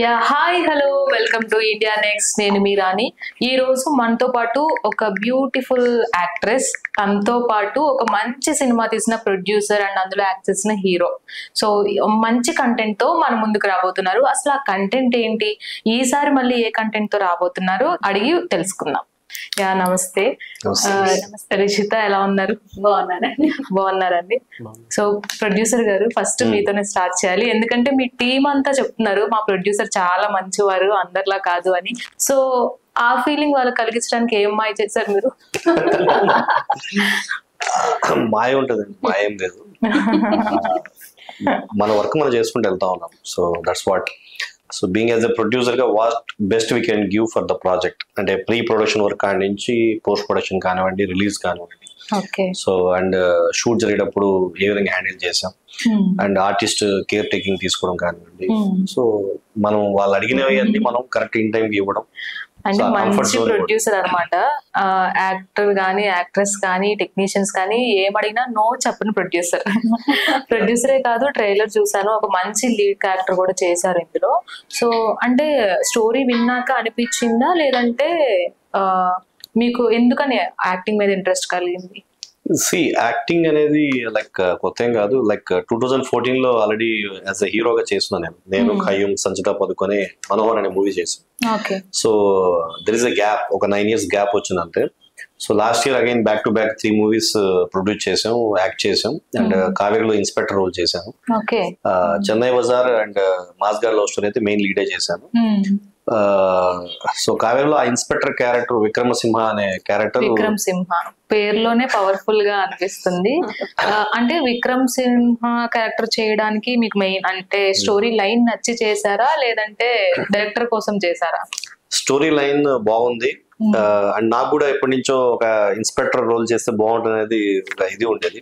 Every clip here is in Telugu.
Hi hello welcome to India next. నేను మీ రాణి. ఈ రోజు మనతో పాటు ఒక బ్యూటిఫుల్ యాక్ట్రెస్, తనతో పాటు ఒక మంచి సినిమా తీసిన ప్రొడ్యూసర్ అండ్ అందులో యాక్ట్ చేసిన హీరో. సో మంచి కంటెంట్ తో మన ముందుకు రాబోతున్నారు. అసలు ఆ కంటెంట్ ఏంటి, ఈసారి మళ్ళీ ఏ కంటెంట్ తో రాబోతున్నారు అడిగి తెలుసుకుందాం. నమస్తే. రిషిత, ఎలా ఉన్నారు? బాగున్నారండి. సో ప్రొడ్యూసర్ గారు, ఫస్ట్ మీతోనే స్టార్ట్ చేయాలి, ఎందుకంటే మీ టీం అంతా చెప్తున్నారు మా ప్రొడ్యూసర్ చాలా మంచివారు, అందరిలా కాదు అని. సో ఆ ఫీలింగ్ వాళ్ళకి కలిగించడానికి ఏం మాయ చేశారు మీరు? మాయ ఉంటదండి, మాయం లేదు. మన వర్క్ మనం చేసుకుంటూ వెళ్తా ఉన్నాం. So that's what. So being as a producer గా what best we can give for the project, అంటే ప్రీ ప్రొడక్షన్ వర్క్ కాడి నుంచి పోస్ట్ ప్రొడక్షన్ కానివ్వండి, రిలీజ్ కానివ్వండి, సో అండ్ షూట్ జరిగేటప్పుడు ఏ విధంగా హ్యాండిల్ చేసాం, అండ్ ఆర్టిస్ట్ కేర్ టేకింగ్ తీసుకోవడం కానివ్వండి. సో మనం వాళ్ళు అడిగినవి అన్ని మనం కరెక్ట్ ఇన్ టైంకి ఇవ్వడం. అంటే మంచి ప్రొడ్యూసర్ అనమాట. యాక్టర్ గానీ, యాక్ట్రెస్ కానీ, టెక్నీషియన్స్ కానీ ఏమడిగినా నో చెప్పని ప్రొడ్యూసర్. ప్రొడ్యూసరే కాదు, ట్రైలర్ చూసాను, ఒక మంచి లీడ్ క్యారెక్టర్ కూడా చేశారు ఇందులో. సో అంటే స్టోరీ విన్నాక అనిపించిందా, లేదంటే మీకు ఎందుకని యాక్టింగ్ మీద ఇంట్రెస్ట్ కలిగింది? యాక్టింగ్ అనేది లైక్ కొత్త ఏం కాదు. లైక్ 2014 లో ఆల్రెడీ యాజ్ అ హీరోగా చేస్తున్నాను నేను ఖయ్యూమ్, సంచిత పదుకొని మనోహర్ అనే మూవీ చేశాను. So there is a gap, ఒక 9 years గ్యాప్ వచ్చిందంటే. So last year again back to back 3 movies produce చేసాం, యాక్ట్ చేసాం. అండ్ కావేరిలో ఇన్స్పెక్టర్ రోల్ చేశాను. చెన్నై బజార్ అండ్ మాస్గార్ లవ్ స్టోరీ అయితే మెయిన్ లీడే చేశాను. సో కావేరిలో ఆ ఇన్స్పెక్టర్ క్యారెక్టర్ విక్రమసింహ అనే క్యారెక్టర్. విక్రమ్ సింహ పేరులోనే పవర్ఫుల్ గా అనిపిస్తుంది. అంటే విక్రమ్ సింహ క్యారెక్టర్ చేయడానికి మీకు మెయిన్ అంటే స్టోరీ లైన్ నచ్చి చేశారా, లేదంటే డైరెక్టర్ కోసం చేశారా? స్టోరీ లైన్ బాగుంది. అండ్ నాకు కూడా ఎప్పటి నుంచో ఒక ఇన్స్పెక్టర్ రోల్ చేస్తే బాగుంటుంది అనేది ఒక ఇది ఉండేది,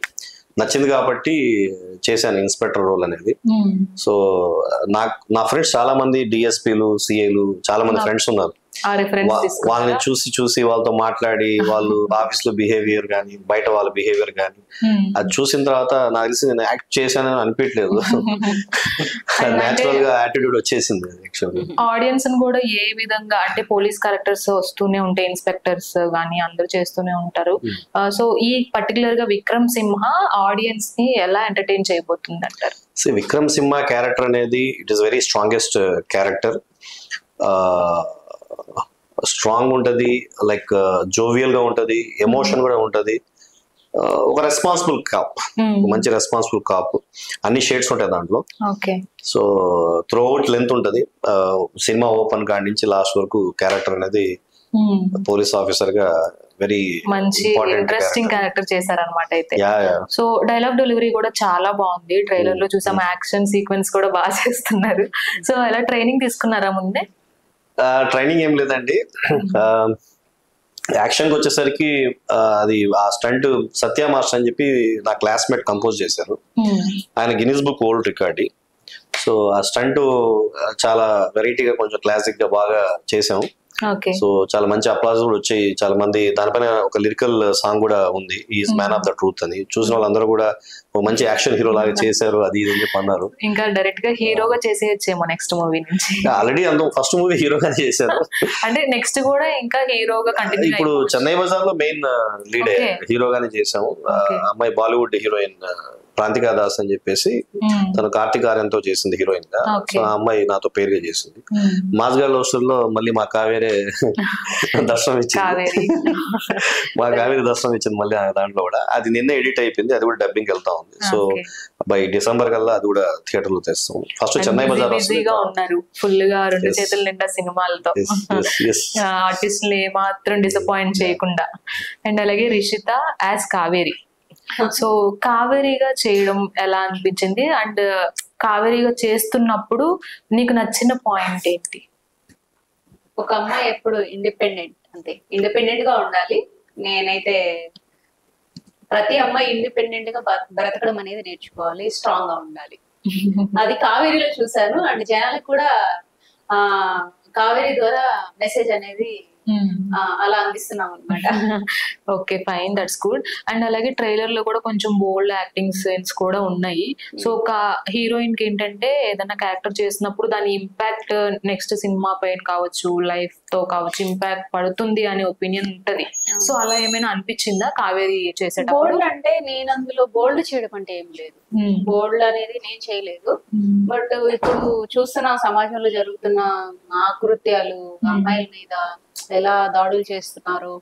నచ్చింది కాబట్టి చేశాను ఇన్స్పెక్టర్ రోల్ అనేది. సో నా ఫ్రెండ్స్ చాలా మంది డిఎస్పీలు, సిఐలు చాలా మంది ఫ్రెండ్స్ ఉన్నారు. వాళ్ళని చూసి వాళ్ళతో మాట్లాడి వాళ్ళు ఆఫీస్ లో బిహేవియర్ కానీ, బయట వాళ్ళ బిహేవియర్ కానీ అది చూసిన తర్వాత నాకు తెలిసి నేను యాక్ట్ చేశానని అనిపించలేదు. నేచురల్ గా యాటిట్యూడ్ వచ్చేసింది. ఆడియన్స్ కూడా ఏ విధంగా అంటే పోలీస్ క్యారెక్టర్స్ వస్తూనే ఉంటాయి, ఇన్స్పెక్టర్స్ గానీ అందరూ చేస్తూనే ఉంటారు. సో ఈ పర్టికులర్ గా విక్రమ్ సింహ ఆడియన్స్ ని ఎలా ఎంటర్టైన్ చేయబోతుంది అంటారు? విక్రమ్ సింహ క్యారెక్టర్ అనేది it is very strongest character. Strong ఉంటది, లైక్ జోవియల్ గా ఉంటది, ఎమోషన్ కూడా ఉంటది. ఒక రెస్పాన్సిబుల్ కాప్, మంచి రెస్పాన్సిబుల్ కాప్. అన్ని షేడ్స్ ఉంటాయి దాంట్లో. సో త్రూ అవుట్ లెంత్ ఉంటది. సినిమా ఓపెన్ కాడి నుంచి లాస్ట్ వరకు క్యారెక్టర్ అనేది పోలీస్ ఆఫీసర్ గా వెరీ మంచి ఇంట్రెస్టింగ్ క్యారెక్టర్ చేశారనమాట. అయితే సో డైలాగ్ డెలివరీ కూడా చాలా బాగుంది. ట్రైలర్ లో చూసాం, యాక్షన్ సీక్వెన్స్ కూడా బాగా చేస్తున్నారు. సో ఎలా ట్రైనింగ్ తీసుకున్నారా ముందే? ట్రైనింగ్ ఏం లేదండి. యాక్షన్కి వచ్చేసరికి అది ఆ స్టంట్ సత్య మాస్టర్ అని చెప్పి నా క్లాస్మేట్ కంపోజ్ చేశారు. ఆయన Guinness book world record. So ఆ స్టంట్ చాలా వెరైటీగా, కొంచెం క్లాసిక్ గా బాగా చేసాము. సో చాలా మంచి అప్లాజ్ కూడా వచ్చాయి. చాలా మంది దానిపైన ఒక లిరికల్ సాంగ్ కూడా ఉంది, is man of the truth అని. చూసిన వాళ్ళందరూ కూడా మంచి యాక్షన్ హీరో లాగా చేశారు, అది ఇది అని చెప్పి అన్నారు. ఇంకా డైరెక్ట్ గా హీరోగా చేసేయచ్చేమో నెక్స్ట్ మూవీ నుంచి. ఆల్రెడీ అందులో ఫస్ట్ మూవీ హీరోగానే చేశారు. అంటే నెక్స్ట్ కూడా ఇంకా హీరోగా కంటిన్యూ. ఇప్పుడు చెన్నై బజార్ లో మెయిన్ లీడ్ హీరోగానే చేసాము. అమ్మాయి బాలీవుడ్ హీరోయిన్ ప్రాంతికా దాస్ అని చెప్పేసి, తను కార్తీక్ ఆర్యన్తో చేసింది హీరోయిన్ గా. సో ఆ అమ్మాయి నాతో పేరుగా చేసింది. మాస్గార్ లవ్ స్టోరీలో మళ్ళీ మా కావేరే దర్శనం ఇచ్చింది. మా కావేరి దర్శనం ఇచ్చింది మళ్ళీ దాంట్లో కూడా. అది నిన్న ఎడిట్ అయిపోయింది, అది కూడా డబ్బింగ్ వెళ్తా ఉంది. సో బై డిసెంబర్ కల్లా అది కూడా థియేటర్ లో తెస్తాం. ఫస్ట్ చెన్నై బజార్ ఉన్నారు ఫుల్ గా, 2 చేతుల నిండా సినిమాలతో, ఆర్టిస్టులు ఏమాత్రం డిసప్పాయింట్ చేయకుండా. అండ్ అలాగే రిషిత యాజ్ కావేరి. సో కావేరిగా చేయడం ఎలా అనిపించింది, అండ్ కావేరిగా చేస్తున్నప్పుడు నీకు నచ్చిన పాయింట్ ఏంటి? ఒక అమ్మాయి ఎప్పుడు ఇండిపెండెంట్, అంతే ఇండిపెండెంట్ గా ఉండాలి. నేనైతే ప్రతి అమ్మాయి ఇండిపెండెంట్ గా బ్రతకడం అనేది నేర్చుకోవాలి, స్ట్రాంగ్ గా ఉండాలి. అది కావేరిలో చూసాను. అండ్ జనాలకు కూడా కావేరి ద్వారా మెసేజ్ అనేది అలా అందిస్తున్నాం అనమాట. Okay, fine, that's good. And అలాగే ట్రైలర్ లో కూడా కొంచెం బోల్డ్ యాక్టింగ్ సీన్స్ కూడా ఉన్నాయి. సో ఒక హీరోయిన్ కి ఏంటంటే ఏదైనా క్యారెక్టర్ చేసినప్పుడు దాని ఇంపాక్ట్ నెక్స్ట్ సినిమా పైన కావచ్చు, లైఫ్ తో కావచ్చు ఇంపాక్ట్ పడుతుంది అనే ఒపీనియన్ ఉంటది. సో అలా ఏమైనా అనిపించిందా కావేరి చేసేటప్పుడు? బోల్డ్ అంటే నేను అందులో బోల్డ్ చేయడం అంటే ఏం లేదు, బోల్డ్ అనేది నేను చేయలేదు. బట్ ఇప్పుడు చూస్తున్న సమాజంలో జరుగుతున్న ఆకృత్యాలు, అమ్మాయిల మీద ఎలా దాడులు చేస్తున్నారు,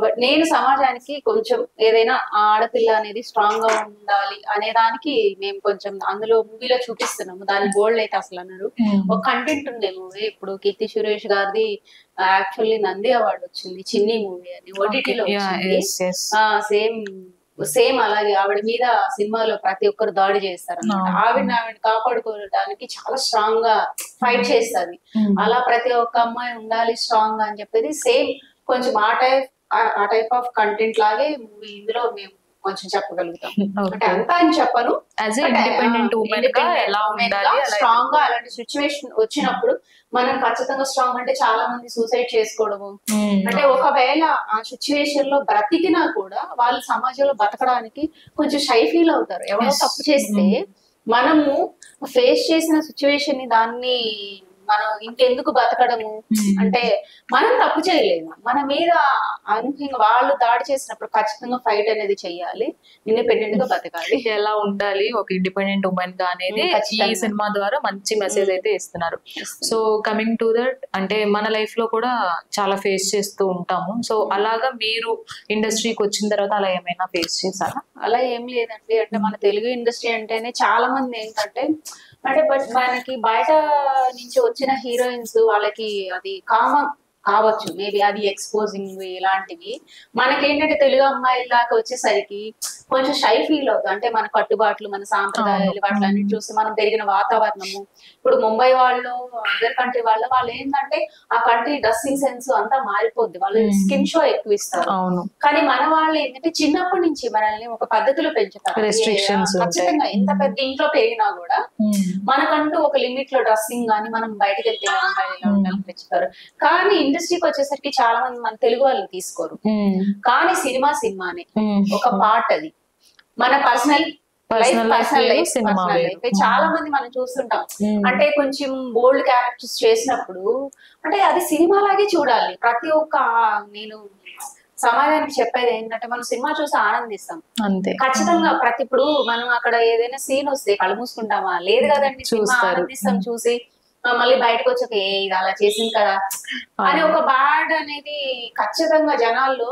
బట్ నేను సమాజానికి కొంచెం ఏదైనా ఆడపిల్ల అనేది స్ట్రాంగ్ గా ఉండాలి అనే దానికి మేము కొంచెం అందులో మూవీలో చూపిస్తున్నాము. దాని బోల్డ్ అయితే అసలు అన్నారు. ఒక కంటెంట్ ఉండే మూవీ, ఇప్పుడు కీర్తి సురేష్ గారిది యాక్చువల్లీ నంది అవార్డు వచ్చింది చిన్ని మూవీ అని, ఓటీటీలో వచ్చింది. సేమ్ అలాగే ఆవిడ మీద సినిమాలో ప్రతి ఒక్కరు దాడి చేస్తారు అన్నమాట. ఆవిడ కాపాడుకోవడానికి చాలా స్ట్రాంగ్ గా ఫైట్ చేస్తుంది. అలా ప్రతి ఒక్క అమ్మాయి ఉండాలి స్ట్రాంగ్ గా అని చెప్పేది సేమ్ కొంచెం ఆ టైప్ ఆఫ్ కంటెంట్ లాగే మూవీ ఇందులో మేము కొంచెం చెప్పగలుగుతాం. అంటే అంతా అని చెప్పను, స్ట్రాంగ్ గా అలాంటి సిచ్యువేషన్ వచ్చినప్పుడు మనం ఖచ్చితంగా స్ట్రాంగ్ అంటే చాలా మంది సూసైడ్ చేసుకోవడము, అంటే ఒకవేళ ఆ సిచ్యువేషన్ లో బ్రతికినా కూడా వాళ్ళు సమాజంలో బతకడానికి కొంచెం షై ఫీల్ అవుతారు. ఎవరో తప్పు చేస్తే మనము ఫేస్ చేసిన సిచ్యువేషన్ ని దాన్ని మనం ఇంకెందుకు బతకడము, అంటే మనం తప్పు చేయలేము, మన మీద అనూహ్యంగా వాళ్ళు దాడి చేసినప్పుడు ఖచ్చితంగా ఫైట్ అనేది చెయ్యాలి, ఇండిపెండెంట్ గా బతకాలి, ఎలా ఉండాలి ఒక ఇండిపెండెంట్ ఉమెన్ గా అనేది ఈ సినిమా ద్వారా మంచి మెసేజ్ అయితే ఇస్తున్నారు. సో కమింగ్ టు దట్, అంటే మన లైఫ్ లో కూడా చాలా ఫేస్ చేస్తూ ఉంటాము. సో అలాగా మీరు ఇండస్ట్రీకి వచ్చిన తర్వాత అలా ఏమైనా ఫేస్ చేశారా? అలా ఏం లేదండి. అంటే మన తెలుగు ఇండస్ట్రీ అంటేనే చాలా మంది ఏంటంటే అంటే బట్ మనకి బయట నుంచి వచ్చిన హీరోయిన్స్ వాళ్ళకి అది కామన్ కావచ్చు, మేబీ అది ఎక్స్పోజింగ్ ఇలాంటివి. మనకేంటంటే తెలుగు అమ్మాయిల దాకా వచ్చేసరికి కొంచెం షై ఫీల్ అవుతుంది. అంటే మన కట్టుబాట్లు, మన సాంప్రదాయాలు వాటిలన్నీ చూస్తే మనం పెరిగిన వాతావరణము, ఇప్పుడు ముంబై వాళ్ళు అదర్ కంట్రీ వాళ్ళు ఏంటంటే ఆ కంట్రీ డ్రెస్సింగ్ సెన్స్ అంతా మారిపోద్ది, వాళ్ళు స్కిన్ షో ఎక్కువ ఇస్తారు. కానీ మన వాళ్ళు ఏంటంటే చిన్నప్పటి నుంచి మనల్ని ఒక పద్ధతిలో పెంచుతారు. ఖచ్చితంగా ఎంత పెద్ద ఇంట్లో పెరిగినా కూడా మనకంటూ ఒక లిమిట్ లో డ్రెస్సింగ్ కానీ మనం బయటకు వెళ్తే ఇలా ఉండాలని పెంచుతారు. కానీ ఇండస్ట్రీకి వచ్చేసరికి చాలా మంది మన తెలుగు వాళ్ళు తీసుకోరు. కానీ సినిమానే ఒక పార్ట్, అది మన పర్సనల్ లైఫ్ చాలా మంది మనం చూస్తుంటాం. అంటే కొంచెం బోల్డ్ క్యారెక్టర్స్ చేసినప్పుడు అంటే అది సినిమా లాగే చూడాలి. ప్రతి ఒక్క నేను సమాజానికి చెప్పేది ఏంటంటే మనం సినిమా చూసి ఆనందిస్తాం అంతే. ఖచ్చితంగా ఇప్పుడు మనం అక్కడ ఏదైనా సీన్ వస్తే కళ్ళు మూసుకుంటామా? లేదు కదండి, సినిమా ఆనందిస్తాం చూసి. మళ్ళీ బయటకు వచ్చాక ఇది అలా చేసింది కదా అని ఒక బ్యాడ్ అనేది ఖచ్చితంగా జనాల్లో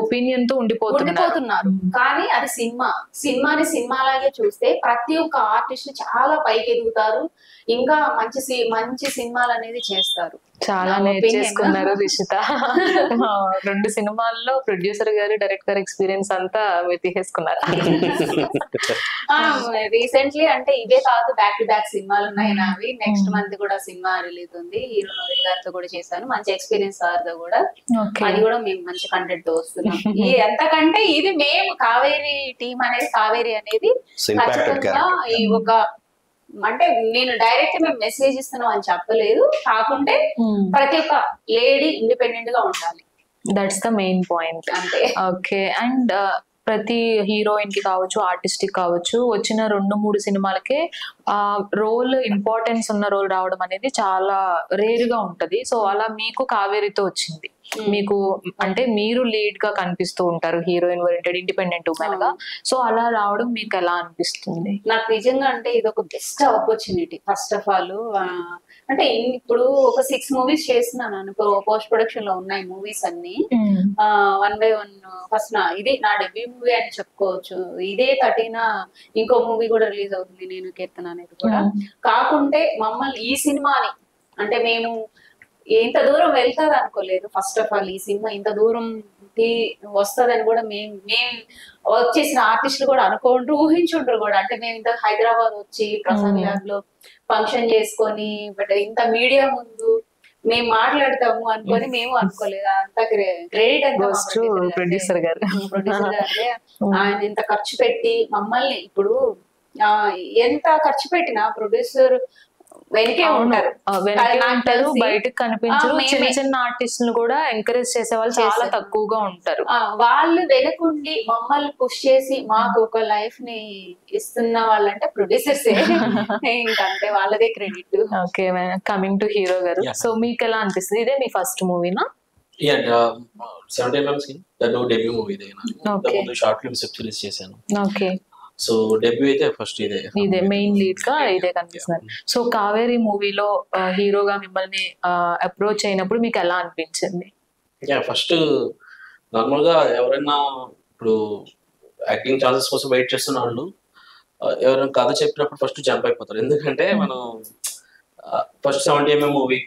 ఒపీనియన్ తో ఉండిపోతున్నారు. కానీ అది సినిమాని సినిమాలాగే చూస్తే ప్రతి ఒక్క ఆర్టిస్ట్ చాలా పైకి ఎదుగుతారు, ఇంకా మంచి సినిమాలు అనేది చేస్తారు. చాలా నేర్చేసుకున్నారు రిషిత. 2 సినిమాల్లో ప్రొడ్యూసర్ గారు, డైరెక్టర్ గారు ఎక్స్పీరియన్స్ అంతా వెతికేసుకున్నారు. రీసెంట్లీ అంటే ఇవే కాదు, బ్యాక్ టు బ్యాక్ సినిమాలు ఉన్నాయి నావి. నెక్స్ట్ మంత్ కూడా సినిమా రిలీజ్ ఉంది, హీరో నవీన్ గారితో కూడా చేశాను. మంచి ఎక్స్పీరియన్స్ సార్తో కూడా, అది కూడా మేము మంచి కంటెంట్ తో వస్తున్నాం. ఎంతకంటే ఇది మేము కావేరి టీం అనేది, కావేరి అనేది ఖచ్చితంగా ఈ ఒక అంటే నేను డైరెక్ట్ మేము మెసేజ్ ఇస్తున్నాం అని చెప్పలేదు, కాకుంటే ప్రతి ఒక్క లేడీ ఇండిపెండెంట్ గా ఉండాలి, దట్స్ ద మెయిన్ పాయింట్ అంతే. ఓకే, అండ్ ప్రతి హీరోయిన్ కి కావచ్చు, ఆర్టిస్ట్ కి కావచ్చు, వచ్చిన 2-3 సినిమాలకే రోల్ ఇంపార్టెన్స్ ఉన్న రోల్ రావడం అనేది చాలా రేర్ గా ఉంటది. సో అలా మీకు కావేరితో వచ్చింది. మీకు అంటే మీరు లీడ్ గా కనిపిస్తూ ఉంటారు, హీరోయిన్ ఓరియంటెడ్ ఇండిపెండెంట్ ఉమెన్ గా. సో అలా రావడం మీకు ఎలా అనిపిస్తుంది? నాకు నిజంగా అంటే ఇది ఒక best opportunity. First of all అంటే ఇప్పుడు ఒక 6 మూవీస్ చేస్తున్నాను, పోస్ట్ ప్రొడక్షన్ లో ఉన్నాయి మూవీస్ అన్ని. 1 by 1 ఫస్ట్ ఇది నా డెబ్యూ మూవీ అని చెప్పుకోవచ్చు. ఇదే 13న ఇంకో మూవీ కూడా రిలీజ్ అవుతుంది, నేను కీర్తన అనేది కూడా. కాకుంటే మమ్మల్ని ఈ సినిమాని అంటే మేము ఇంత దూరం వెళ్తాది అనుకోలేదు. ఫస్ట్ ఆఫ్ ఆల్ ఈ సినిమా ఇంత దూరం వస్తుందని కూడా మేము వచ్చేసిన ఆర్టిస్టులు కూడా ఊహించుంటారు కూడా. అంటే మేము ఇంత హైదరాబాద్ వచ్చి ప్రసాద్ ల్యాబ్ లో ఫంక్షన్ చేసుకొని బట్ ఇంత మీడియా ముందు మేము మాట్లాడతాము అనుకొని మేము అనుకోలేదు. అంత క్రెడిట్ అంతా ప్రొడ్యూసర్ గారు. ఆయన ఇంత ఖర్చు పెట్టి మమ్మల్ని, ఇప్పుడు ఎంత ఖర్చు పెట్టినా ప్రొడ్యూసర్ వెనకే ఉంటారు. వెనకే నాకు ఉంటారు, తెలిసి బయటకు కనిపించరు. మేమే. చిన్న చిన్న ఆర్టిస్టులు కూడా ఎంకరేజ్ చేసే వాళ్ళు చాలా తక్కువగా ఉంటారు. వాళ్ళు వెనకుండి మమ్మల్ని పుష్ చేసి మాకు ఒక లైఫ్ ని ఇస్తున్న వాళ్ళంటే ప్రొడ్యూసర్స్. ఇంకంతే, వాళ్ళదే credit. Okay, coming to hero గారు, సో మీకు ఎలా అనిపిస్తుంది? ఇదే మీ ఫస్ట్ మూవీనా? 70mm skin that debut movie ఇదే. ముందు షార్ట్ ఫిల్మ్ వెబ్ సిరీస్ చేశాను. ఓకే, సో డెబ్యూ అయితే ఫస్ట్ ఇదే మెయిన్ లీడ్ గా ఇదే కనిపిస్తుంది. సో కావేరి మూవీలో హీరోగా మిమ్మల్ని అప్రోచ్ అయినప్పుడు మీకు ఎలా అనిపించింది? ఫస్ట్ నార్మల్ గా ఎవరైనా ఇప్పుడు యాక్టింగ్ ఛాన్సెస్ కోసం వెయిట్ చేస్తున్న వాళ్ళు ఎవరైనా కథ చెప్పినప్పుడు ఫస్ట్ జంప్ అయిపోతారు. ఎందుకంటే మనం ఫస్ట్ 70mm మూవీ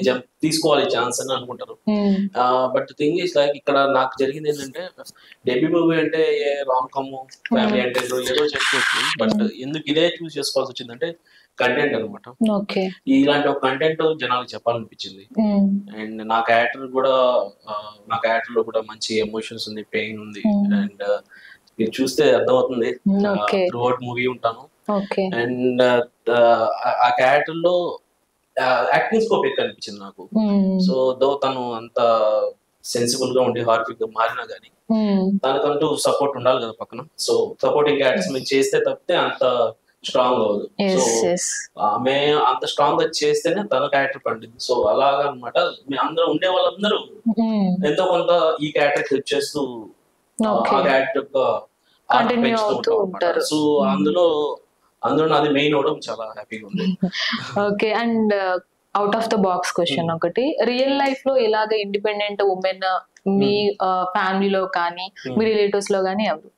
జంప్ తీసుకోవాలి ఛాన్స్ అని అనుకుంటారు. బట్ థింగ్ ఈస్ లైక్ ఇక్కడ నాకు జరిగింది ఏంటంటే, డెబ్యూ మూవీ అంటే ఏ రామ్ కమ్ ఫ్యామిలీ అంటే ఏదో చేసుకోవచ్చు. బట్ ఎందుకు ఇదే చూస్ చేసుకోవాల్సి వచ్చిందంటే కంటెంట్ అనమాట. ఇలాంటి ఒక కంటెంట్ జనాలకు చెప్పాలనిపించింది. అండ్ నా క్యారెక్టర్ లో కూడా మంచి ఎమోషన్స్ ఉంది, పెయిన్ ఉంది. అండ్ మీరు చూస్తే అర్థమవుతుంది, త్రూ అవుట్ మూవీ ఉంటాను. అండ్ ఆ క్యారెక్టర్ లో యాక్టింగ్ స్కోప్ ఎక్కువ అనిపించింది నాకు. సో దో తను అంత సెన్సిబుల్ గా ఉండి హార్ఫిక్ గా మారినా గానీ తనకంటూ సపోర్ట్ ఉండాలి కదా పక్కన. సో సపోర్టింగ్ క్యారెక్టర్స్ మీరు చేస్తే తప్పితే అంత స్ట్రాంగ్ అవ్వదు. సో ఆమె అంత స్ట్రాంగ్ గా చేస్తేనే తన క్యారెక్టర్ పండింది. సో అలాగా అనమాట. మీ అందరూ ఉండే వాళ్ళందరూ ఎంతో కొంత ఈ క్యారెక్టర్ హెల్ప్ చేస్తూ ఆ క్యారెక్టర్ యొక్క పెంచుతూ ఉంటారు. సో అందులో అది మెయిన్ అవడం చాలా హ్యాపీగా ఉంది. Okay, and out of the box question ఒకటి, రియల్ లైఫ్ లో ఇలాగ ఇండిపెండెంట్ ఉమెన్ మీ ఫ్యామిలీలో కానీ మీ రిలేటివ్స్ లో కానీ ఎవరు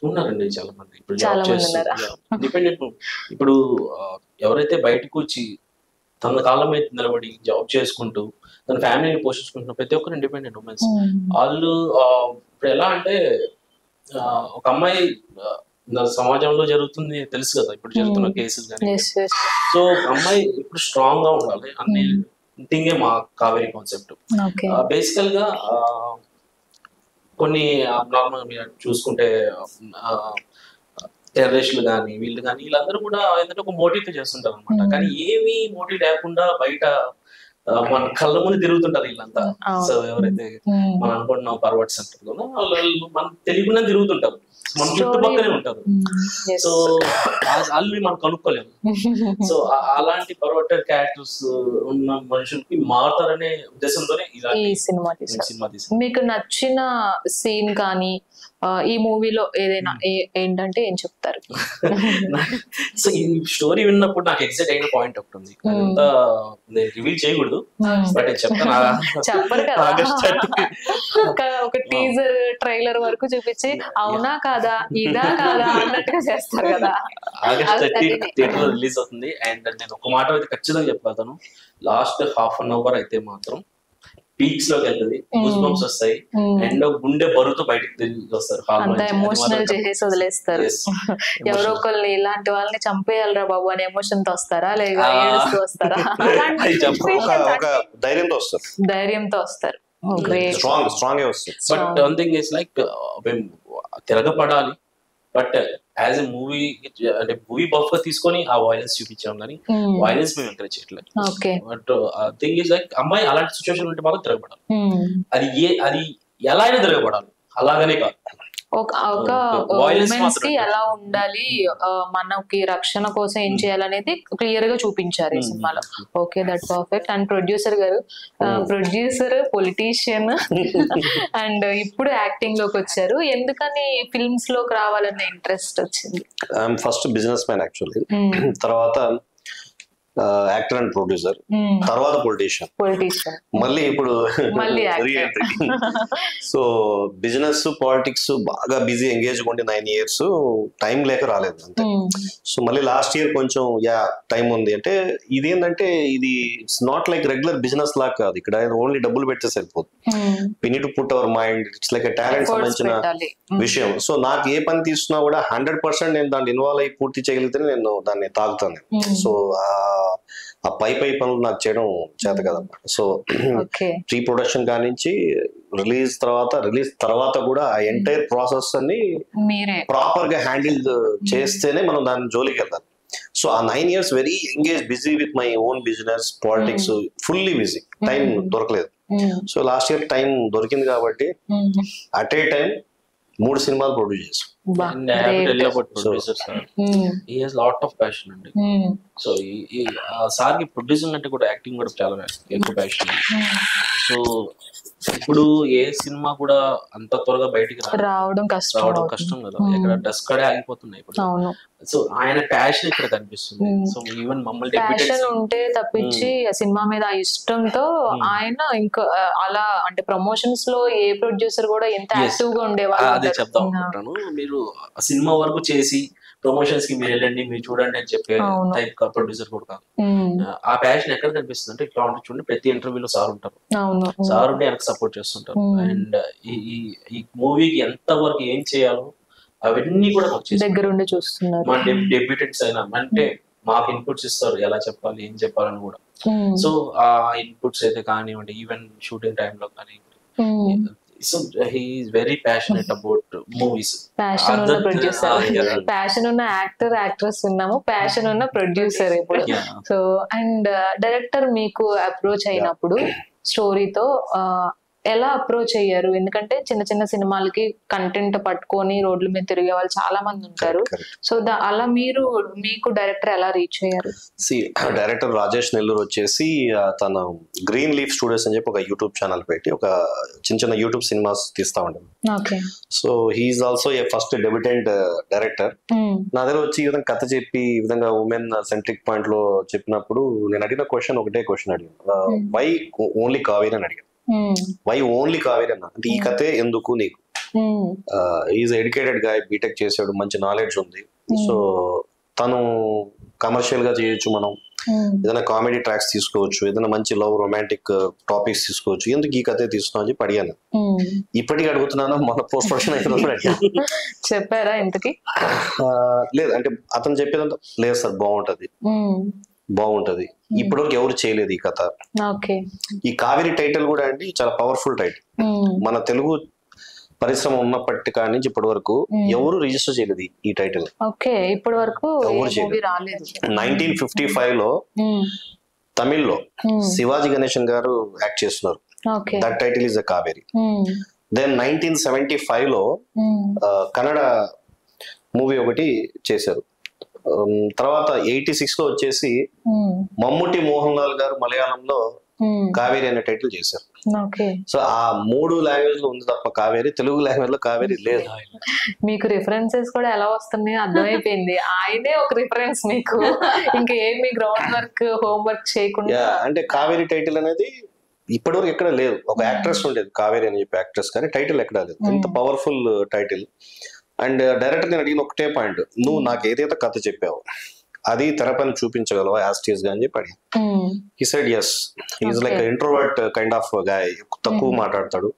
ఉన్నారండి? చాలా మంది. ఇప్పుడు చాలా మంది ఉన్నారా? ఇండిపెండెంట్ ఇప్పుడు ఎవరైతే బయటకు వచ్చి తన కాళ్ళ మీద నిలబడి జాబ్ చేసుకుంటూ తన ఫ్యామిలీని పోషించుకుంటున్న ప్రతి ఒక్కరు ఇండిపెండెంట్ ఉమెన్స్. వాళ్ళు ఇప్పుడు ఎలా అంటే, ఒక అమ్మాయి సమాజంలో జరుగుతుంది తెలుసు కదా, ఇప్పుడు జరుగుతున్న కేసులు కానీ. సో అమ్మాయి ఇప్పుడు స్ట్రాంగ్ గా ఉండాలి అన్ని థింగే మా కావేరి కాన్సెప్ట్. బేసికల్ గా కొన్ని నార్మల్ మీరు చూసుకుంటే టెర్రరిస్టులు కానీ వీళ్ళందరూ కూడా ఏంటంటే ఒక మోటివ్ తో చేస్తుంటారు అనమాట. కానీ ఏమీ మోటివ్ లేకుండా బయట మన కళ్ళ ముందు తిరుగుతుంటారు వీళ్ళంతా. సో ఎవరైతే మనం అనుకుంటున్నాం పర్వర్ట్స్ అంటారు కదా, వాళ్ళు మనం తెలియకుండా తిరుగుతుంటారు, మన చుట్టుపక్కలే ఉంటారు. సో వాళ్ళు మనం కనుక్కోలేము. సో అలాంటి పర్వర్టెడ్ క్యారెక్టర్స్ ఉన్న మనుషులకి మారుతారనే ఉద్దేశంతోనే ఈ సినిమా తీసారు. మీకు నచ్చిన సీన్ కానీ ఈ మూవీలో ఏదైనా ఏంటంటే ఏం చెప్తారు? సో ఈ స్టోరీ విన్నప్పుడు నాకు ఎగ్జైట్ అయిన పాయింట్ ఒకటి ఉంది. అదంతా నేను రివీల్ చేయకూడదు, బట్ నేను చెప్తాను. చెప్పరు కదా, ఒక టీజర్ ట్రైలర్ వరకు చూపించి అవునా కాదా ఇదా కాదా అన్నట్టుగా చేస్తారు కదా. ఆగస్ట్ 30 థియేటర్ రిలీజ్ అవుతుంది. అండ్ నేను ఒక మాట అయితే ఖచ్చితంగా చెప్పగలుగుతాను, లాస్ట్ హాఫ్ అన్ అవర్ అయితే మాత్రం పీక్స్ లోకి వెళ్తుంది, గూస్ బంప్స్ వస్తాయి, అండ్ గుండె బరువుతో బయటకు తిరిగి వస్తారు. అంత ఎమోషనల్ చేసేసి వదిలేస్తారు. ఎవరో ఒకళ్ళు ఇలాంటి వాళ్ళని చంపేయాలరా బాబు అనే ఎమోషన్ తో వస్తారా, లేదా ఏడుస్తూ వస్తారా? ధైర్యంతో వస్తారు. But one thing is like తిరగపడాలి, బట్ యాజ్ ఎ మూవీ అంటే మూవీ బఫ్ గా తీసుకొని ఆ వైలెన్స్ చూపించాం కానీ వైలెన్స్ మేము ఎంకరేజ్ చేయట్లేదు. బట్ థింగ్ ఇస్ లైక్ అమ్మాయి అలాంటి సిచ్యువేషన్ ఉంటే మాత్రం తిరగబడాలి. అది ఎలా అయినా తిరగబడాలి, అలాగనే కాదు. ఒక ఉమెన్స్ కి ఎలా ఉండాలి, మనకి రక్షణ కోసం ఏం చేయాలనేది క్లియర్ గా చూపించారు ఈ సినిమాలో. Okay, that perfect. And producer గారు, ప్రొడ్యూసర్, పొలిటీషియన్ అండ్ ఇప్పుడు యాక్టింగ్ లోకి వచ్చారు. ఎందుకని ఫిల్మ్స్ లోకి రావాలన్న ఇంట్రెస్ట్ వచ్చింది? ఫస్ట్ బిజినెస్ మ్యాన్ యాక్చువల్లీ, తర్వాత యాక్టర్ అండ్ ప్రొడ్యూసర్, తర్వాత పొలిటీషియన్, మళ్ళీ ఇప్పుడు రీఎంట్రీ. సో బిజినెస్ పాలిటిక్స్ బాగా బిజీ ఎంగేజ్ ఉండి 9 years టైం లేక రాలేదు అంతే. సో మళ్ళీ లాస్ట్ ఇయర్ కొంచెం టైం ఉంది అంటే, ఇది ఏంటంటే ఇది it's not like regular business లాగా కాదు. ఇక్కడ ఓన్లీ డబ్బులు పెడితే సరిపోదు. We need to put our mind, it's like talent సంబంధించిన విషయం. సో నాకు ఏ పని తీసుకున్నా కూడా 100% నేను దాన్ని ఇన్వాల్వ్ అయ్యి పూర్తి చేయగలిగితే నేను దాన్ని తాగుతాను. సో ఆ పై పనులు నాకు చేయడం చేత కదన్నమాట. సో ప్రీ ప్రొడక్షన్ కానించి రిలీజ్ తర్వాత కూడా ఆ ఎంటైర్ ప్రాసెస్ అన్ని ప్రాపర్ గా హ్యాండిల్ చేస్తేనే మనం దాని జోలికి వెళ్తాం. సో ఆ 9 years very engage, busy with my own business, politics, fully busy, time దొరకలేదు. సో లాస్ట్ ఇయర్ టైం దొరికింది కాబట్టి అట్ ఏ టైం 3 సినిమాలు ప్రొడ్యూస్ చేసాం. And I have to tell you about producer sir. He has lot of passion అండి. సో ఈ సార్ కి ప్రొడ్యూసింగ్ అంటే కూడా యాక్టింగ్ కూడా చాలా ఎక్కువ ప్యాషన్. సో ఇప్పుడు ఏ సినిమా కూడా అంత త్వరగా బయటికి రావడం కష్టం కదా, ఇక్కడ డస్ట్ కడే ఆగిపోతున్నాయి ఇప్పుడు. సో ఆయన ప్యాషన్ ఇక్కడ కనిపిస్తుంది. సో ఈవెన్ మమ్మల్ని ప్యాషన్ ఉంటే తప్పించి సినిమా మీద ఆ ఇష్టంతో ఆయన ఇంకా అలా అంటే ప్రమోషన్స్ లో ఏ ప్రొడ్యూసర్ కూడా ఎంత యాక్టివ్ గా ఉండేవాళ్ళు. అదే చెప్తాం అనుకుంటాను. మీరు సినిమా వరకు చేసి ప్రమోషన్స్ కి మీరు వెళ్ళండి, మీరు చూడండి అని చెప్పే టైప్ ప్రొడ్యూసర్ కూడా కాదు. ఆ ప్యాషన్ ఎక్కడ కనిపిస్తుంది అంటే ఇట్లా ఉంటుంది చూడండి, ప్రతి ఇంటర్వ్యూలో సార్ ఉంటారు, సార్ ఉంటే వెనక సపోర్ట్ చేస్తుంటారు. అండ్ ఈ మూవీకి ఎంత వరకు ఏం చేయాలో అవన్నీ కూడా దగ్గరుండి చూస్తున్నారు. మా డెబ్యూటెంట్స్ అయినా అంటే మాకు ఇన్పుట్స్ ఇస్తారు, ఎలా చెప్పాలి ఏం చెప్పాలని కూడా. సో ఆ ఇన్పుట్స్ అయితే కానివ్వండి, ఈవెన్ షూటింగ్ టైంలో కానీ. So he is very passionate about movies. Passion ఉన్న ప్రొడ్యూసర్, ప్యాషన్ ఉన్న యాక్టర్ యాక్ట్రెస్ ఉన్నాము, ప్యాషన్ ఉన్న ప్రొడ్యూసర్ ఇప్పుడు. సో అండ్ డైరెక్టర్ మీకు అప్రోచ్ అయినప్పుడు స్టోరీతో ఎలా అప్రోచ్ అయ్యారు? ఎందుకంటే చిన్న చిన్న సినిమాలకి కంటెంట్ పట్టుకొని రోడ్ల మీద తిరిగే వాళ్ళు చాలా మంది ఉంటారు. సో అలా మీకు డైరెక్టర్ ఎలా రీచ్ అయ్యారు? డైరెక్టర్ రాజేష్ నెల్లూరు వచ్చేసి తన గ్రీన్ లీఫ్ స్టూడియోస్ అని చెప్పి ఒక యూట్యూబ్ ఛానల్ పెట్టి ఒక చిన్న యూట్యూబ్ సినిమాస్ తీస్తా ఉంటాడు. So he is also a first debutant director. నా దగ్గర వచ్చి ఈ విధంగా కథ చెప్పి ఈ విధంగా ఉమెన్ సెంట్రిక్ పాయింట్ లో చెప్పినప్పుడు నేను అడిగిన ఒకటే క్వశ్చన్ అడిగాను, వై ఓన్లీ కావేరి అని అడిగాను. వై ఓన్లీ కావేరి అన్న అంటే ఈ కథే ఎందుకు నీకు? ఈజ్ ఎడ్యుకేటెడ్ గా, బీటెక్ చేసాడు, మంచి నాలెడ్జ్ ఉంది. సో తను కమర్షియల్ గా చేయొచ్చు, మనం ఏదైనా కామెడీ ట్రాక్స్ తీసుకోవచ్చు, ఏదైనా మంచి లవ్ రొమాంటిక్ టాపిక్స్ తీసుకోవచ్చు, ఎందుకు ఈ కథే తీసుకున్నా అని చెప్పి అడిగాను. ఇప్పటికీ అడుగుతున్నాను, మన పోస్ట్ ప్రొడక్షన్ అయితే చెప్పారా ఇంతకి? లేదు అంటే అతను చెప్పేదంతా లేదు సార్ బాగుంటది, ఇప్పటివరకు ఎవరు చేయలేదు ఈ కథ. ఈ కావేరి టైటిల్ కూడా అండి చాలా పవర్ఫుల్ టైటిల్. మన తెలుగు పరిశ్రమ ఉన్నప్పటి కాడి నుంచి ఇప్పటి వరకు ఎవరు రిజిస్టర్ చేయలేదు ఈ టైటిల్. ఇప్పటి వరకు 1955 లో తమిళ్లో శివాజీ గణేశన్ గారు యాక్ట్ చేస్తున్నారు, that title is a Kaveri. Then 1975 లో కన్నడ మూవీ ఒకటి చేశారు. తర్వాత 86 లో వచ్చేసి మమ్ముట్టి మోహన్ లాల్ గారు మలయాళంలో కావేరి అనే టైటిల్ చేశారు. సో ఆ 3 లాంగ్వేజ్ లో ఉంది తప్ప కావేరి, తెలుగు లాంగ్వేజ్ లో కావేరి లేదు. మీకు రిఫరెన్సెస్ కూడా ఎలా వస్తున్నాయి అర్థమైపోయింది, ఆయనే ఒక రిఫరెన్స్ మీకు, ఇంకా ఏమి గ్రౌండ్ వర్క్ హోంవర్క్ చేయకుండా. అంటే కావేరి టైటిల్ అనేది ఇప్పటివరకు ఎక్కడ లేదు. ఒక యాక్ట్రెస్ ఉండేది కావేరి అని చెప్పి యాక్ట్రెస్, కానీ టైటిల్ ఎక్కడా లేదు. ఎంత పవర్ఫుల్ టైటిల్. అండ్ డైరెక్టర్ నేను అడిగిన ఒకటే పాయింట్, నువ్వు నాకు ఏదైతే కథ చెప్పావు అది తెరపైన చూపించగలవా యాస్టీస్ గా అని చెప్పి అడిగి. He said yes. Is like introvert kind of guy, తక్కువ మాట్లాడతాడు.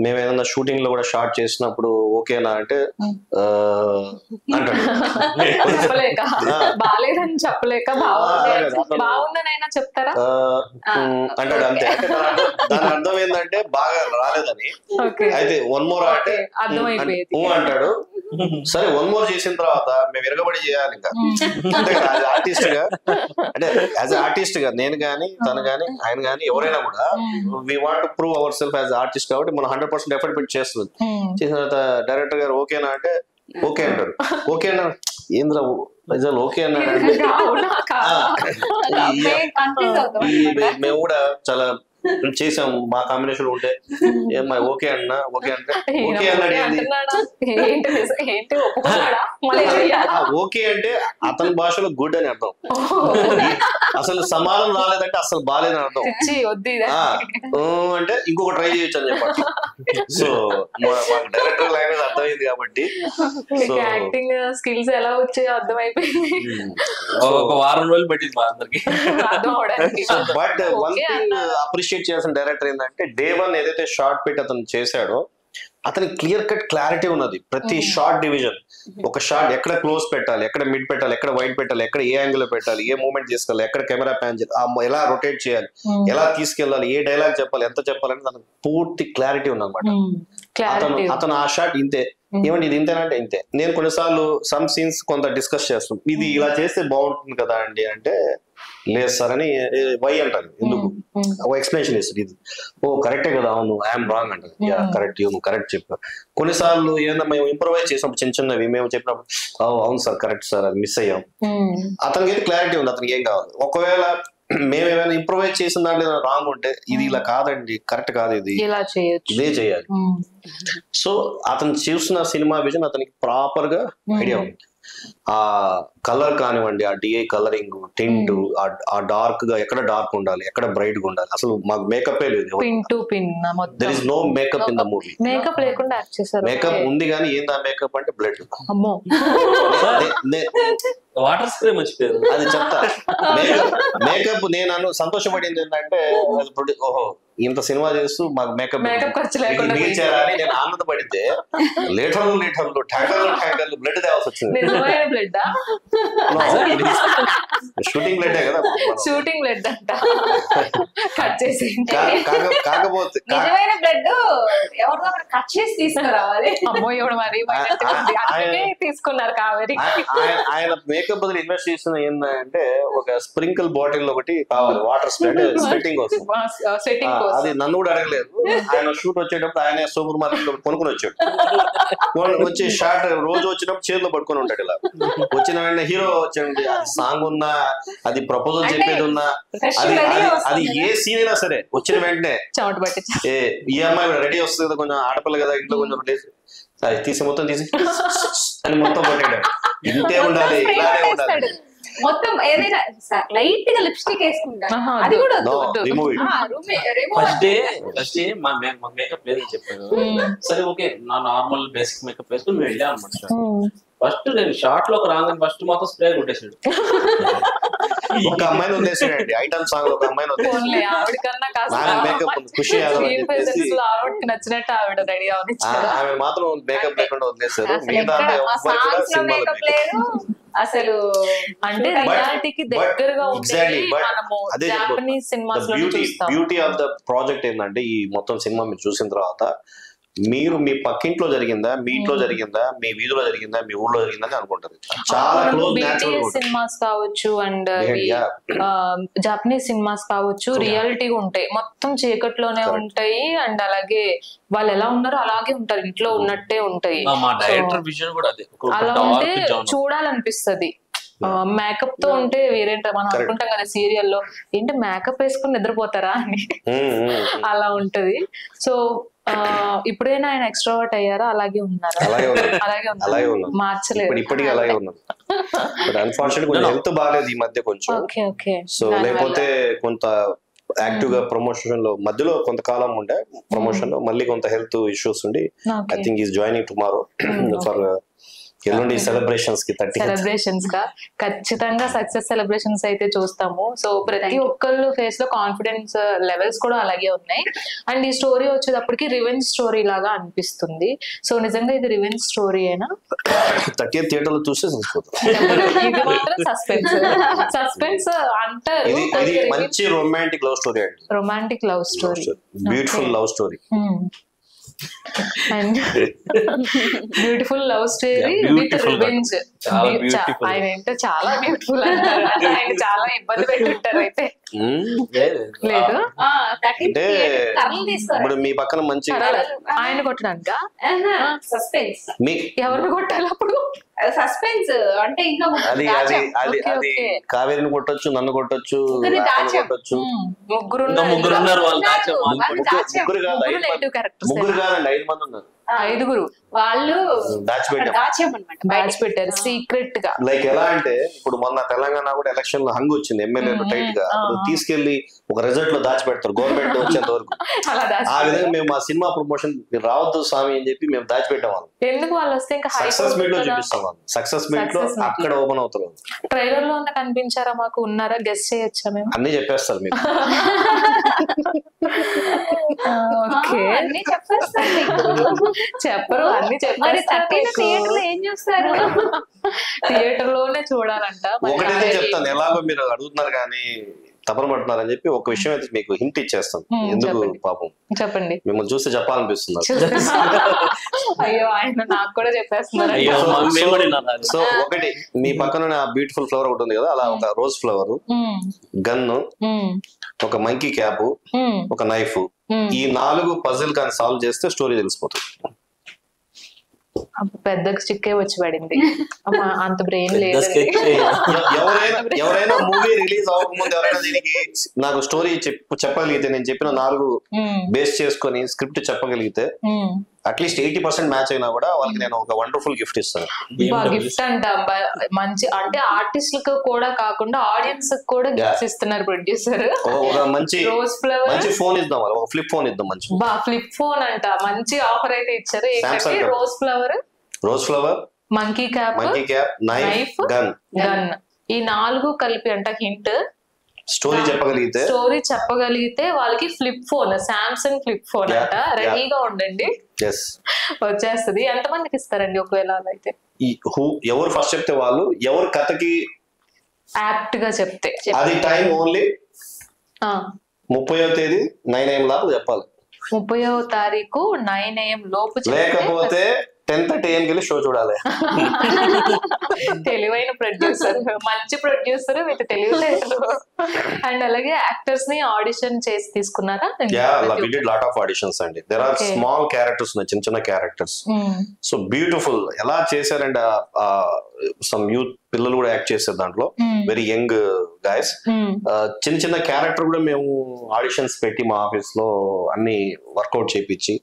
మేము ఏదైనా షూటింగ్ లో కూడా షార్ట్ చేసినప్పుడు ఓకేనా అంటే అంటాడు, బాలేదని చెప్పలేక బాగుందనైనా చెప్తారా అంటాడు అంతే. దాని అర్థం ఏంటంటే బాగా రాలేదని. అయితే వన్ మోర్ అంటే అంటాడు. సరే వన్ మోర్ చేసిన తర్వాత మేము ఎరగబడి చేయాలి ఇంకా. అంటే ఆర్టిస్ట్ గా, అంటే యాజ్ ఆర్టిస్ట్ గా నేను గానీ తను గానీ ఆయన గానీ ఎవరైనా కూడా we want to prove our self as artist కాబట్టి మనం 100% ఎఫర్ట్ పెట్టి చేస్తుంది. చేసిన తర్వాత డైరెక్టర్ గారు ఓకేనా అంటే ఓకే అంటాడు. ఓకే అన్నా ఏంద్రా ఓకే అన్నాడు. మేము కూడా చాలా చేసాం, మా కాంబినేషన్ ఉంటే ఏమ్మా ఓకే అన్నా ఓకే అంటే ఓకే అన్నాడు. ఓకే అంటే అతని భాషలో గుడ్ అని అర్థం, అసలు సమానం రాలేదంటే అసలు బాలేదని అర్థం. అంటే ఇంకొక ట్రై చేయొచ్చు అని చెప్పండి. సో మాకు డైరెక్టర్ లాంగ్వేజ్ అర్థమైంది కాబట్టి యాక్టింగ్ స్కిల్స్ ఎలా వచ్చాయో అర్థమైపోయింది. ఒక వారం రోజులు పెట్టింది మా అందరికి. బట్ వన్ థింగ్ అప్రిషియేట్ చేయాల్సిన డైరెక్టర్ ఏంటంటే డే 1 ఏదైతే షార్ట్ పెట్టి అతను చేశాడో అతనికి క్లియర్ కట్ క్లారిటీ ఉన్నది. ప్రతి షార్ట్ డివిజన్, ఒక షార్ట్ ఎక్కడ క్లోజ్ పెట్టాలి, ఎక్కడ మిడ్ పెట్టాలి, ఎక్కడ వైడ్ పెట్టాలి, ఎక్కడ ఏ యాంగిల్ లో పెట్టాలి, ఏ మూమెంట్ తీసుకెళ్ళాలి, ఎక్కడ కెమెరా ప్యాన్ చేయాలి, ఎలా రొటేట్ చేయాలి, ఎలా తీసుకెళ్ళాలి, ఏ డైలాగ్ చెప్పాలి, ఎంత చెప్పాలని తనకు పూర్తి క్లారిటీ ఉందన్నమాట. అతను ఆ షాట్ ఇంతే ఏమండి ఇది ఇంతేనంటే ఇంతే. నేను కొన్నిసార్లు సమ్ సీన్స్ కొంత డిస్కస్ చేస్తాం, ఇది ఇలా చేస్తే బాగుంటుంది కదా అండి అంటే, లేదు సార్ అని వై అంటారు, ఎందుకు ఒక ఎక్స్ప్లెనేషన్ ఇస్తుంది. ఇది ఓ కరెక్టే కదా, అవును ఐఎమ్ రాంగ్ అంటారు, కరెక్ట్ నువ్వు కరెక్ట్ చెప్పారు. కొన్నిసార్లు ఏదైనా మేము ఇంప్రూవైజ్ చేసినప్పుడు చిన్న చిన్నవి మేము చెప్పినప్పుడు అవును సార్ కరెక్ట్ సార్ అది మిస్ అయ్యాం, అతనికి అయితే క్లారిటీ ఉంది అతనికి ఏం కావాలి. ఒకవేళ మేము ఏమైనా ఇంప్రూవైజ్ చేసిన దాంట్లో రాంగ్ ఉంటే ఇది ఇలా కాదండి కరెక్ట్ కాదు, ఇది ఇదే చేయాలి. సో అతను చూసిన సినిమా విజన్ అతనికి ప్రాపర్ గా ఐడియా ఉంది. ఆ కలర్ కానివ్వండి, ఆ డిఐ కలరింగ్, టింట్, ఆ డార్క్ గా ఎక్కడ డార్క్ ఉండాలి, ఎక్కడ బ్రైట్ గా ఉండాలి, అసలు మాకు మేకప్ లేదు. There is no makeup in the movie. Makeup లేకుండా యాక్ట్ చేశారు. మేకప్ ఉంది కానీ ఏందా మేకప్ అంటే బ్లడ్. వాటర్ స్ప్రే మర్చిపోయారు, అది చెప్తా. మేకప్ నేను సంతోషపడింది ఏంటంటే, ఓహో ఇంత సినిమా చేస్తూ మాకు మేకప్ మిగిల్చారా అని నేను ఆనందపడితే, లీటర్లు ట్యాంకర్లు బ్లడ్ తేవాల్సి వచ్చింది. షూటింగ్ బ్లడ్ కదా, షూటింగ్ బ్లడ్ అంట కట్ చేసి. కాకపోతే నిజమైన బ్లడ్ ఎవరిదో కట్ చేసి తీసుకురావాలి. అమ్మో ఎవడు మరి తీసుకున్నారు కావేరి. ఆయన మేకప్ బదులు ఇన్వెస్ట్ చేసిన ఏంటంటే ఒక స్ప్రింకిల్ బాటిల్ ఒకటి కావాలి, వాటర్ స్వెట్టింగ్ కోసం. అది నన్ను కూడా అడగలేదు. ఆయన షూట్ వచ్చేటప్పుడు ఆయన సూపర్ మార్కెట్ లో కొనుక్కొని వచ్చాడు. వచ్చి షార్ట్ రోజు వచ్చినప్పుడు చేతిలో పట్టుకొని ఉంటాడు. ఇలా వచ్చిన వెంటనే హీరో వచ్చండి, అది సాంగ్ ఉన్నా, అది ప్రపోజల్ చెప్పేది ఉన్నా, అది ఏ సీన్ అయినా సరే వచ్చిన వెంటనే ఈ అమ్మాయి రెడీ వస్తుంది, కొంచెం ఆడపిల్ల కదా ఇంట్లో కొంచెం అది తీసి మొత్తం తీసి అని మొత్తం కొట్టాడు. ఇంతే ఉండాలి, ఇలానే ఉండాలి. మొత్తం ఏదైనా లైట్ గా లిప్స్టిక్ వేసుకుంటాను, అది కూడా ఫస్ట్ డే మా మేకప్ లేదని చెప్పాను. సరే ఓకే నా నార్మల్ బేసిక్ మేకప్ వేసుకుని మేము వెళ్ళాం అనమాట. ఫస్ట్ నేను షార్ట్ లోకి రాగానే ఫస్ట్ మాత్రం స్ప్రే కొట్టేసాడు. ఒక అమ్మాయిని వదిలేసాడండి, ఐటమ్ సాంగ్ ఒక అమ్మాయిని నచ్చినట్టు ఆవిడ రెడీ అవ్వాలి, ఆమె మాత్రం మేకప్ లేకుండా వదిలేశారు. అసలు అంటే రియాలిటీకి దగ్గరగా ఉండేది మనము జాపనీస్ సినిమాస్ లో చూస్తాం. బ్యూటీ ఆఫ్ ద ప్రాజెక్ట్ ఏంటంటే, ఈ మొత్తం సినిమా మీరు చూసిన తర్వాత మీరు మీ పక్కింట్లో జరిగిందా, మీ ఇంట్లో జరిగిందా, మీ వీధిలో జరిగిందా, మీ ఊళ్ళో జరిగిందా అని అనుకుంటారు. చాలా క్లోజ్ న్యాచురల్ సినిమాస్ కావచ్చు అండ్ జాపనీస్ సినిమాస్ కావచ్చు రియాలిటీగా ఉంటాయి, మొత్తం చీకట్లోనే ఉంటాయి. అండ్ అలాగే వాళ్ళు ఎలా ఉన్నారో అలాగే ఉంటారు, ఇంట్లో ఉన్నట్టే ఉంటాయి. అలా ఉంటే చూడాలనిపిస్తది. మేకప్ తో ఉంటే వేరేంట మనం అనుకుంటాం కదా సీరియల్లో, ఏంటి మేకప్ వేసుకుని నిద్రపోతారా అని, అలా ఉంటది. సో ఇప్పుడైనా ఆయన ఎక్స్ట్రావర్ట్ అయ్యారా, అలాగే ఉన్నారా? అలాగే ఉన్నారు, మార్చలేదు, ఇప్పటికీ అలాగే ఉన్నారు. అన్ఫార్చునేట్ కొంచెం హెల్త్ బాగాలేదు ఈ మధ్య కొంచెం. సో లేకపోతే కొంత యాక్టివ్ గా ప్రమోషన్ లో మధ్యలో కొంతకాలం ఉండే ప్రమోషన్ లో, మళ్ళీ కొంత హెల్త్ ఇష్యూస్ ఉండి I think is joining tomorrow for ఎల్లుండి సెలబ్రేషన్స్ కి. సెలబ్రేషన్స్ గా ఖచ్చితంగా సక్సెస్ సెలబ్రేషన్స్ అయితే చూస్తాము. సో ప్రతి ఒక్కళ్ళు ఫేస్ లో కాన్ఫిడెన్స్ లెవెల్స్ కూడా అలాగే ఉన్నాయి. అండ్ ఈ స్టోరీ వచ్చేటప్పటికి రివెంజ్ స్టోరీ లాగా అనిపిస్తుంది. సో నిజంగా ఇది రివెంజ్ స్టోరీ అయినా 30th థియేటర్ లో చూస్తే ఇది మాత్రం సస్పెన్స్ అంటారు. ఇది మంచి రొమాంటిక్ లవ్ స్టోరీ అండి, romantic love story, beautiful love story. And beautiful love story with revenge. ఆయన అంటే చాలా బ్యూటిఫుల్ అంటారు, ఆయన చాలా ఇబ్బంది పెట్టుంటారు అయితే. లేదు అంటే ఇప్పుడు మీ పక్కన మంచి ఆయన కొట్టడానిక సస్పెన్స్, ఎవరిని కొట్టాలి అప్పుడు? సస్పెన్స్ అంటే ఇంకా అది కావేరిని కొట్టొచ్చు, నన్ను కొట్టొచ్చు, ముగ్గురు కాదండి 5 మంది ఉన్నారు. 5గురు వాళ్ళు దాచి పెట్టారు సీక్రెట్ గా. లైక్ ఎలా అంటే ఇప్పుడు మొన్న తెలంగాణ కూడా ఎలక్షన్ లో హంగ్ వచ్చింది, ఎమ్మెల్యేలు టైట్ గా తీసుకెళ్లి ఒక రిజల్ట్ లో దాచి పెడతారు గవర్నమెంట్ వచ్చేంత వరకు. ఆ విధంగా మేము మా సినిమా ప్రమోషన్ రావద్దు స్వామి అని చెప్పి మేము దాచిపెట్టాం వాళ్ళు. ఎందుకు వాళ్ళు వస్తే ఇంకా సక్సెస్ మీట్ లో చూపిస్తాం వాళ్ళు, సక్సెస్ మీట్ లో అక్కడ ఓపెన్ అవుతారు. ట్రైలర్ లో కనిపించారా మాకు? ఉన్నారా? గెస్ చేయొచ్చా మేము? అన్ని చెప్పేస్తారు మీకు. చెప్పరు, అన్ని చెప్పారు. ఏం చూస్తారు? థియేటర్ లోనే చూడాలంట. ఒకటైతే చెప్తాను, ఎలాగో మీరు అడుగుతున్నారు కానీ తపన పడుతున్నారని చెప్పి ఒక విషయం అయితే మీకు హింట్ ఇచ్చేస్తాను. ఎందుకు పాపం చెప్పండి. మిమ్మల్ని చూస్తే చెప్పాలనిపిస్తున్నారు. అయ్యో ఆయన నాకు కూడా చెప్పేస్తున్నారు. సో ఒకటి మీ పక్కన బ్యూటిఫుల్ ఫ్లవర్ ఒకటి ఉంది కదా, అలా ఒక రోజ్ ఫ్లవర్, గన్ను, ఒక మంకీ క్యాప్, ఒక నైఫ్, ఈ 4 పజిల్ కానీ సాల్వ్ చేస్తే స్టోరీ తెలిసిపోతుంది. పెద్ద స్టిక్కే వచ్చి పడింది. అంత బ్రెయిన్ లేదు. ఎవరైనా మూవీ రిలీజ్ అవ్వకముందు ఎవరైనా దీనికి నాకు స్టోరీ చెప్పగలిగితే, నేను చెప్పిన 4 బేస్ చేసుకొని స్క్రిప్ట్ చెప్పగలిగితే అట్లీస్ట్ 80% మ్యాచ్ అయినా కూడా వాళ్ళకి నేను ఒక వండర్ఫుల్ గిఫ్ట్ ఇస్తాను. గిఫ్ట్ అంట మంచి, అంటే ఆర్టిస్టులకు కూడా కాకుండా ఆడియన్స్ కూడా గిఫ్ట్స్ ఇస్తున్నారు ప్రొడ్యూసర్. ఒక మంచి రోజ్ ఫ్లవర్, మంచి ఫోన్ ఇద్దాం, ఒక ఫ్లిప్ ఫోన్ ఇద్దాం. మంచి ఫ్లిప్ ఫోన్ అంట, మంచి ఆఫర్ అయితే ఇచ్చారు. Rose flower, monkey cap, knife, gun. ఈ 4 కలిపి అంట హింట్. స్టోరీ చెప్పగలిగితే వాళ్ళకి flip phone, Samsung flip phone అంట. రెడీగా ఉండండి, వచ్చేస్తుంది. ఎంత మందికి ఇస్తారండి ఒకవేళ అయితే? ఎవరు ఫస్ట్ చెప్తే వాళ్ళు, ఎవరు కథకి యాప్ట్ గా చెప్తే. అది టైం ఓన్లీ 30వ తేదీ 9 AM లోపు చెప్పాలి. 30వ తారీఖు 9 AM లోపు, లేకపోతే 10:30 AM కి షో చూడాలి. తెలివైన ప్రొడ్యూసర్, మంచి ప్రొడ్యూసర్ విత్ తెలివితేటలు. అండ్ అలాగే యాక్టర్స్ ని ఆడిషన్ చేసి తీసుకున్నారా? we did lot of auditions అండి. there are small characters, చిన్న క్యారెక్టర్స్. సో బ్యూటిఫుల్ ఎలా చేశారంటే సమ్ యూత్ పిల్లలు కూడా యాక్ట్ చేశారు దాంట్లో, వెరీ యంగ్ గైస్. చిన్న క్యారెక్టర్ కూడా మేము ఆడిషన్స్ పెట్టి మా ఆఫీస్ లో అన్ని వర్కౌట్ చేయించి,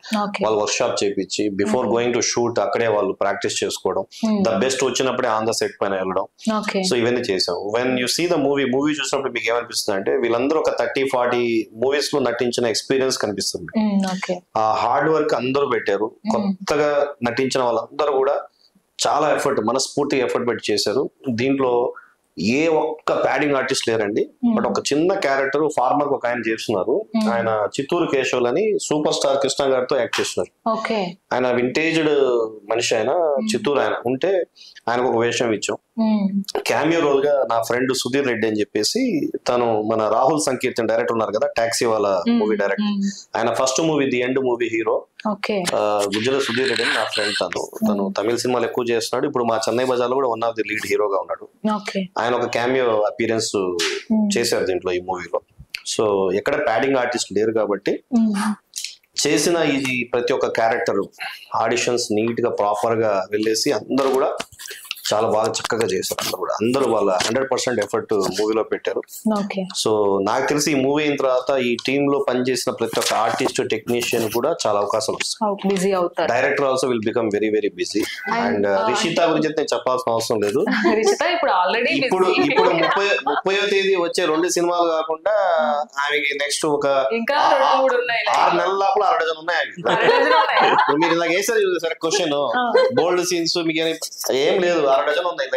వాళ్ళు వర్క్ షాప్ చేయించి, బిఫోర్ గోయింగ్ టు షూట్ అక్కడే వాళ్ళు ప్రాక్టీస్ చేసుకోవడం, ద బెస్ట్ వచ్చినప్పుడే ఆన్ ద సెట్ పైన వెళ్ళడం. సో ఇవన్నీ చేసాం. When you see the movie చూసినప్పుడు మీకు ఏమనిపిస్తుంది అంటే, వీళ్ళందరూ ఒక 30-40 మూవీస్ లో నటించిన ఎక్స్పీరియన్స్ కనిపిస్తుంది. ఆ హార్డ్ వర్క్ అందరూ పెట్టారు. కొత్తగా నటించిన వాళ్ళందరూ కూడా చాలా ఎఫర్ట్, మనస్ఫూర్తిగా ఎఫర్ట్ పెట్టి చేశారు. దీంట్లో ఏ ఒక్క ప్యాడింగ్ ఆర్టిస్ట్ లేరండి. బట్ ఒక చిన్న క్యారెక్టర్ ఫార్మర్ ఒక ఆయన చేస్తున్నారు. ఆయన చిత్తూరు కేశవులు అని సూపర్ స్టార్ కృష్ణ గారితో యాక్ట్ చేస్తున్నారు. ఆయన వింటేజ్డ్ మనిషి, ఆయన చిత్తూరు ఆయన ఉంటే ఆయనకు ఒక వేషం ఇచ్చాం. క్యామియో రోల్ గా నా ఫ్రెండ్ సుధీర్ రెడ్డి అని చెప్పేసి, తను మన రాహుల్ సంకీర్తన్ డైరెక్టర్ ఉన్నారు కదా, టాక్సీ వాళ్ళ మూవీ డైరెక్టర్. ఆయన first movie the end movie hero Gujjala Sudheer Reddy అని నా ఫ్రెండ్. తను తమిళ సినిమాలు ఎక్కువ చేస్తున్నాడు. ఇప్పుడు మా చెన్నై బజార్ లో కూడా వన్ ఆఫ్ ది లీడ్ హీరోగా ఉన్నాడు. ఆయన ఒక క్యామియో అపీరెన్స్ చేశారు దీంట్లో, ఈ మూవీలో. సో ఎక్కడ ప్యాడింగ్ ఆర్టిస్ట్ లేరు కాబట్టి చేసిన ఇది ప్రతి ఒక్క క్యారెక్టర్ ఆడిషన్స్ నీట్ గా ప్రాపర్ గా వెళ్ళేసి అందరూ కూడా చాలా బాగా చక్కగా చేశారు. అందరూ వాళ్ళ 100% ఎఫర్ట్ మూవీలో పెట్టారు. సో నాకు తెలిసి ఈ మూవీ అయిన తర్వాత ఈ టీమ్ లో పనిచేసిన ప్రతి ఒక్క ఆర్టిస్ట్, టెక్నీషియన్ కూడా చాలా అవకాశాలు వస్తాయి. Director also will become very very busy. And Rishitha గురించి నేను చెప్పాల్సిన అవసరం లేదు. ఇప్పుడు 30వ తేదీ వచ్చే 2 సినిమాలు కాకుండా ఆమెకి నెక్స్ట్ ఒక 6 నెలల లోపల 6 డజన్ ఉన్నాయి. మీరు ఇలా వేసారు చూసారు క్వశ్చన్, బోల్డ్ సీన్స్ మీకు ఏం లేదు, 6 డజన్ ఉన్నాయి.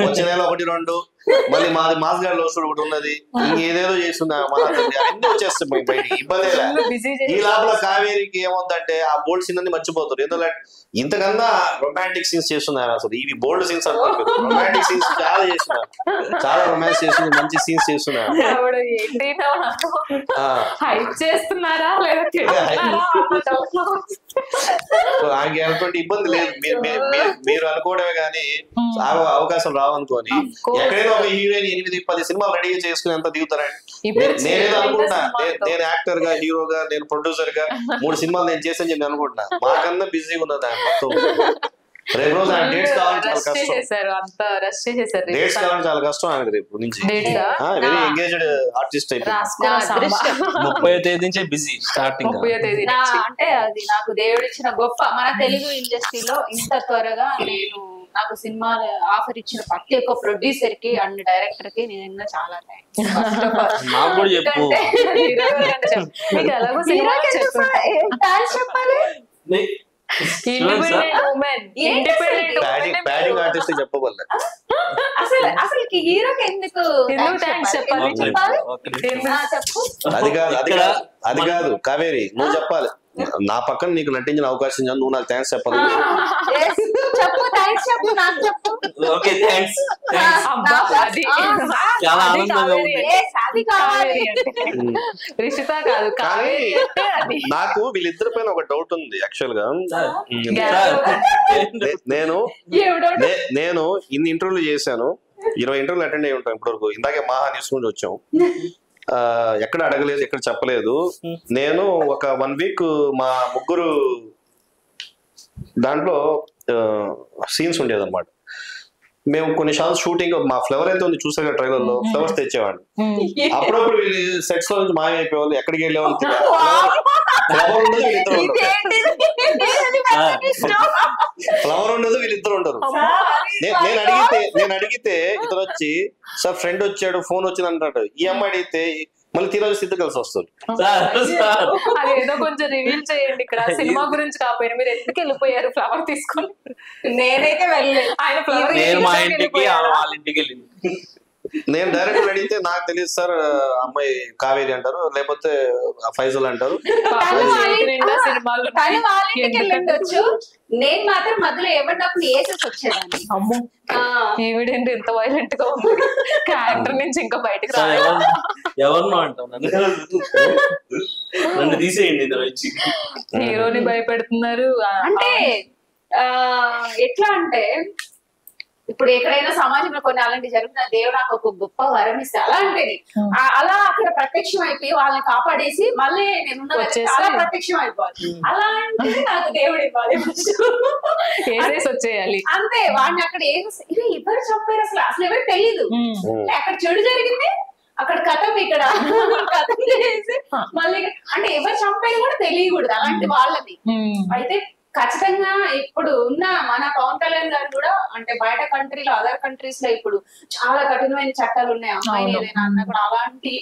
వచ్చే నెల 1-2, మళ్ళీ మాది మాస్ గార్డ్ లో ఒకటి ఉన్నది, ఇంకేదేదో చేస్తున్నా అన్ని వచ్చేస్తాయి బయటికి. ఇబ్బంది ఈ లోపల కావేరికి ఏముందంటే ఆ బోల్డ్ సీన్ అన్ని మర్చిపోతారు. ఎందుకంటే ఇంతకన్నా రొమాంటిక్ సీన్స్ చేస్తున్నాయి. అసలు ఇవి బోల్డ్ సీన్స్ అంటారు, రొమాంటిక్ సీన్స్ చాలా చేస్తున్నారు, చాలా రొమాన్స్ చేస్తున్నారు, మంచి సీన్స్ చేస్తున్నారు. ఆయనటువంటి ఇబ్బంది లేదు, మీరు అనుకోవడమే కానీ అవకాశం రావనుకోని. ఎక్కడైనా ఒక హీరోయిన్ 8-10 సినిమాలు రెడీగా చేసుకుని దిగుతారండి. నేనేదో అనుకుంటున్నా, నేను యాక్టర్ గా, హీరోగా, నేను ప్రొడ్యూసర్ గా 3 సినిమాలు నేను చేసాను చెప్పి అనుకుంటున్నా. మాకన్నా బిజీగా ఉన్నది మొత్తం. రేపు రోజు ఆయన డేట్స్ కావాలి చాలా కష్టం. డేట్స్ కావాలి చాలా కష్టం ఆయనకి రేపు నుంచి. వెరీ ఎంగేజ్డ్ ఆర్టిస్ట్ అయిపోయింది. 30వ తేదీ నుంచే బిజీ స్టార్టింగ్. అంటే అది నాకు దేవుడు ఇచ్చిన గొప్ప. మన తెలుగు ఇండస్ట్రీలో ఇంత త్వరగా నాకు సినిమా ఆఫర్ ఇచ్చిన ప్రతి ఒక్క ప్రొడ్యూసర్ కి అండ్ డైరెక్టర్ కి నేను చాలా చెప్పాలి. ప్యాడింగ్ ఆర్టిస్ట్ చెప్పగల అసలు హీరోకి ఎందుకు అది కాదు కావేరి, నువ్వు చెప్పాలి. నా పక్కన నీకు నటించిన అవకాశం నువ్వు నాకు థ్యాంక్స్ చెప్పాలి. చెప్పు థ్యాంక్స్ చెప్పు నాకు చెప్పు. Okay thanks. అబ్బా, అది చాలా అది ఆనందంగా కావేరి ఉంది. అంటే. అది కావాలి. రిషిత కాదు, కావేరి అంటే అది. నాకు వీళ్ళిద్దరి పైన ఒక డౌట్ ఉంది యాక్చువల్ గా. నేను నేను ఇన్ని ఇంటర్వ్యూలు చేశాను, 20 ఇంటర్వ్యూలు అటెండ్ అయ్యి ఉంటాను ఇప్పటివరకు. ఇందాకే మహా న్యూస్ నుంచి వచ్చాం, ఎక్కడ అడగలేదు, ఎక్కడ చెప్పలేదు. నేను ఒక 1 వీక్ మా ముగ్గురు దాంట్లో సీన్స్ ఉండేది అనమాట. మేము కొన్నిసార్లు షూటింగ్ మా ఫ్లవర్ అయితే ఉంది చూసాక ట్రైలర్ లో, ఫ్లవర్స్ తెచ్చేవాడిని. అప్పుడప్పుడు వీళ్ళు సెట్స్ లో నుంచి మాయమైపోయేవాళ్ళు, ఎక్కడికి వెళ్ళేవాళ్ళు. ఫ్లవర్ ఉండదు, వీళ్ళిద్దరు ఉండరు. ఫ్లవర్ ఉండదు, వీళ్ళిద్దరు ఉండరు. నేను అడిగితే ఇతను వచ్చి సార్ ఫ్రెండ్ వచ్చాడు, ఫోన్ వచ్చింది అంటాడు. ఈ అమ్మాయి అడిగితే మళ్ళీ తీరా స్థితి కలిసి వస్తుంది. అదేదో కొంచెం రివీల్ చేయండి ఇక్కడ, సినిమా గురించి కాకపోయినా మీరు ఎందుకు వెళ్ళిపోయారు ఫ్లవర్ తీసుకొని? నేనైతే వెళ్ళలేదు. ఆయన ఫ్లవర్ నేను మా ఇంటికి వాళ్ళ ఇంటికి వెళ్ళింది. నేను డైరెక్ట్ అడిగితే నాకు తెలియదు సార్, అమ్మాయి కావేరి అంటారు, లేకపోతే ఫైజల్ అంటారు. సినిమాలు తను వాళ్ళ ఇంటికి వెళ్ళొచ్చు, నేను మాత్రం మధ్యలో ఏమన్నప్పుడు వేసేసి వచ్చేదాన్ని. అమ్మో, ఈవిడేంటి ఎంత వైలెంట్ గా ఉంది, క్యారెక్టర్ నుంచి ఇంకా బయటకు రాలేదు. ఎవరినో అంటాం, నన్ను తీసేయండి ఇందులో వచ్చి. హీరోని భయపెడుతున్నారు అంటే ఎట్లా అంటే ఇప్పుడు ఎక్కడైనా సమాజంలో కొన్ని అలాంటి జరుగుతున్న దేవుడు నాకు ఒక గొప్ప వరం ఇస్తే అలాంటిది అలా అక్కడ ప్రత్యక్షం అయిపోయి వాళ్ళని కాపాడేసి మళ్ళీ నేను అలా ప్రత్యక్షం అయిపోవాలి. అలాంటిది నాకు దేవుడు ఇవ్వాలి, వచ్చేయాలి అంతే. వాడిని అక్కడ ఎవరు చంపారు అసలు అసలు ఎవరు తెలీదు, అక్కడ చెడు జరిగింది, అక్కడ కథం ఇక్కడ కథం చేసి మళ్ళీ అంటే ఎవరు చంపారు కూడా తెలియకూడదు అలాంటి వాళ్ళని. అయితే ఖచ్చితంగా ఇప్పుడు ఉన్న మన పవన్ కళ్యాణ్ గారు కూడా అంటే బయట కంట్రీలో అదర్ కంట్రీస్ లో ఇప్పుడు చాలా కఠినమైన చట్టాలు ఉన్నాయి, అమ్మాయిని ఏదైనా అన్నా కూడా అలాంటి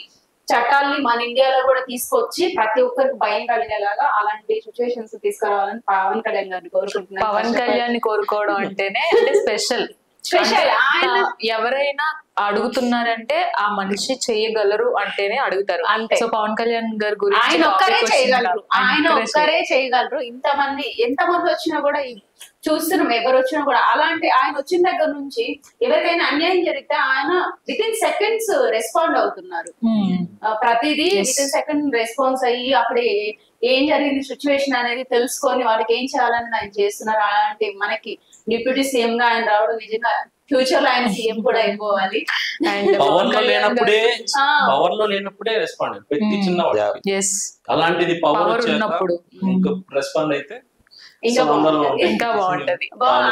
చట్టాలని మన ఇండియాలో కూడా తీసుకొచ్చి ప్రతి ఒక్కరికి భయం కలిగేలాగా అలాంటి సిచ్యువేషన్స్ తీసుకురావాలని పవన్ కళ్యాణ్ గారిని కోరుకుంటున్నాను. పవన్ కళ్యాణ్ కోరుకోవడం అంటేనే అంటే స్పెషల్. ఎవరైనా అడుగుతున్నారంటే ఆ మనిషి చేయగలరు అంటేనే అడుగుతారు. అంతే. సో పవన్ కళ్యాణ్ గారి గురించి ఆయన ఒక్కరే చేయగలరు. ఎంతమంది వచ్చినా కూడా చూస్తున్నాం, ఎవరు వచ్చినా కూడా అలాంటి ఆయన వచ్చిన దగ్గర నుంచి ఎవరికైనా అన్యాయం జరిగితే ఆయన విత్ ఇన్ సెకండ్స్ రెస్పాండ్ అవుతున్నారు. ప్రతిదీ విత్ ఇన్ సెకండ్ రెస్పాన్స్ అయ్యి అక్కడ ఏం జరిగింది సిచ్యువేషన్ అనేది తెలుసుకొని వాళ్ళకి ఏం చేయాలని ఆయన చేస్తున్నారు. అలాంటి మనకి డిప్యూటీ సీఎం గా ఆయన రావడం నిజంగా ఫ్యూచర్ లో ఆయన సీఎం కూడా అయిపోవాలి. పవర్ లో లేనప్పుడే రెస్పాండ్ ప్రతి చిన్న అలాంటిది పవర్ ఉన్నప్పుడు రెస్పాండ్ అయితే ఇంకా బాగుంటది.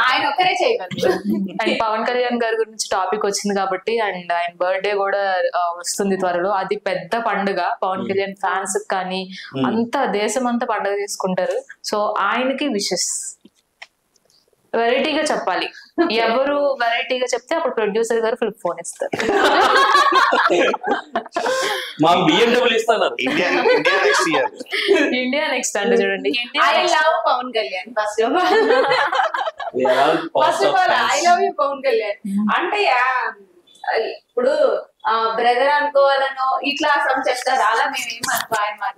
ఆయన ఒక్కరే చేయగలరు. అండ్ పవన్ కళ్యాణ్ గారి గురించి టాపిక్ వచ్చింది కాబట్టి, అండ్ ఆయన బర్త్డే కూడా వస్తుంది త్వరలో. అది పెద్ద పండుగ పవన్ కళ్యాణ్ ఫ్యాన్స్ కానీ, అంతా దేశం అంతా పండుగ చేసుకుంటారు. సో ఆయనకి విషెస్ వెరైటీగా చెప్పాలి. ఎవరు వెరైటీగా చెప్తే అప్పుడు ప్రొడ్యూసర్ గారు ఫుల్ ఫోన్ ఇస్తారు. ఇండియా నెక్స్ట్ అంటే చూడండి, I love Pawan Kalyan. First of all I love you Pawan Kalyan. అంటే ఇప్పుడు బ్రదర్ అనుకోవాలనో ఇట్లా అసలు చెప్తారు, అలా మేమేం అనుకో. ఆయన మా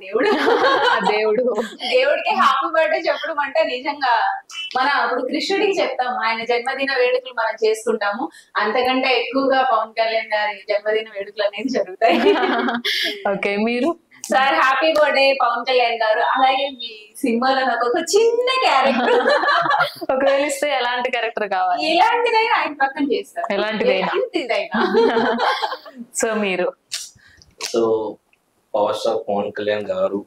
దేవుడికి హ్యాపీ బర్త్డే చెప్పడం అంటే నిజంగా మన ఇప్పుడు కృష్ణుడికి చెప్తాం, ఆయన జన్మదిన వేడుకలు మనం చేసుకుంటాము, అంతకంటే ఎక్కువగా పవన్ కళ్యాణ్ గారి జన్మదిన వేడుకలు అనేది జరుగుతాయి. ఓకే, మీరు sir happy birthday Pawan Kalyan garu. అలాగే మీ సినిమాలో నాకు ఒక చిన్న క్యారెక్టర్ ఒకవేళ ఇస్తే ఎలాంటి క్యారెక్టర్ కావాలి? ఎలాంటిదైనా ఆయన పక్కన చేస్తారు, ఎలాంటిదైనా. సో మీరు పవర్ స్టార్ పవన్ కళ్యాణ్ గారు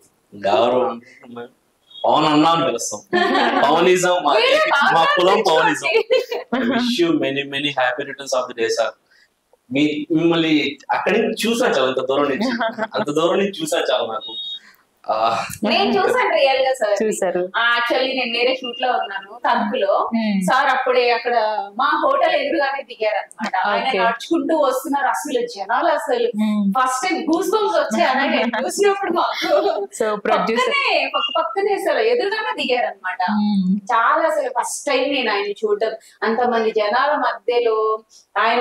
పవన్ అన్నా అని పిలుస్తాం. పవనిజం మా కులం Pawanism. Wish you many many happy returns of the day sir. మిమ్మల్ని అక్కడి నుంచి చూసా చాలు, అంత దూరం నుంచి చూసా చాలు. నాకు నేను చూసాను రియల్ గా సార్. చూసారు? యాక్చువల్లీ నేను వేరే షూట్ లో ఉన్నాను తణుకులో. సార్ అప్పుడే అక్కడ మా హోటల్ ఎదురుగానే దిగారు అనమాట. ఆయన నడుచుకుంటూ వస్తున్నారు, అసలు జనాలు అసలు ఫస్ట్ టైం గూస్ బంప్స్ వచ్చాయి. అలాగే చూసినప్పుడు మాకు పక్కనే అసలు ఎదురుగానే దిగారు అనమాట. చాలా అసలు ఫస్ట్ టైం నేను ఆయన చూడడం, అంతమంది జనాల మధ్యలో ఆయన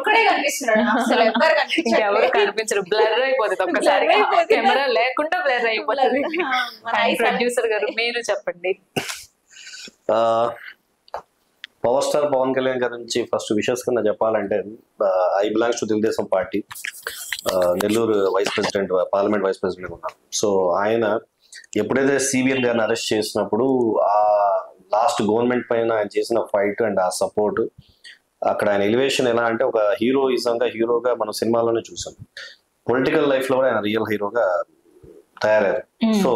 ఒక్కడే కనిపిస్తున్నాడు, అసలు ఎవరు కనిపించరు. బ్లర్ అయిపోతుంది ఒక్కసారి, కెమెరా లేకుండా బ్లర్ అయిపోతుంది. ప్రొడ్యూసర్ గారు మీరు చెప్పండి. పవర్ స్టార్ పవన్ కళ్యాణ్ గారి నుంచి ఫస్ట్ విషెస్ కింద చెప్పాలంటే, I belongs to Telugu Desam party, Nellore vice president, parliament vice president ఉన్నాను. సో ఆయన ఎప్పుడైతే సిబిఎన్ గారిని అరెస్ట్ చేసినప్పుడు ఆ లాస్ట్ గవర్నమెంట్ పైన ఆయన చేసిన ఫైట్ అండ్ ఆ సపోర్ట్, అక్కడ ఆయన ఎలివేషన్ ఎలా అంటే ఒక హీరోగా మనం సినిమాలోనే చూసాం. పొలిటికల్ లైఫ్ లో కూడా ఆయన రియల్ హీరోగా తయారయ్యారు. సో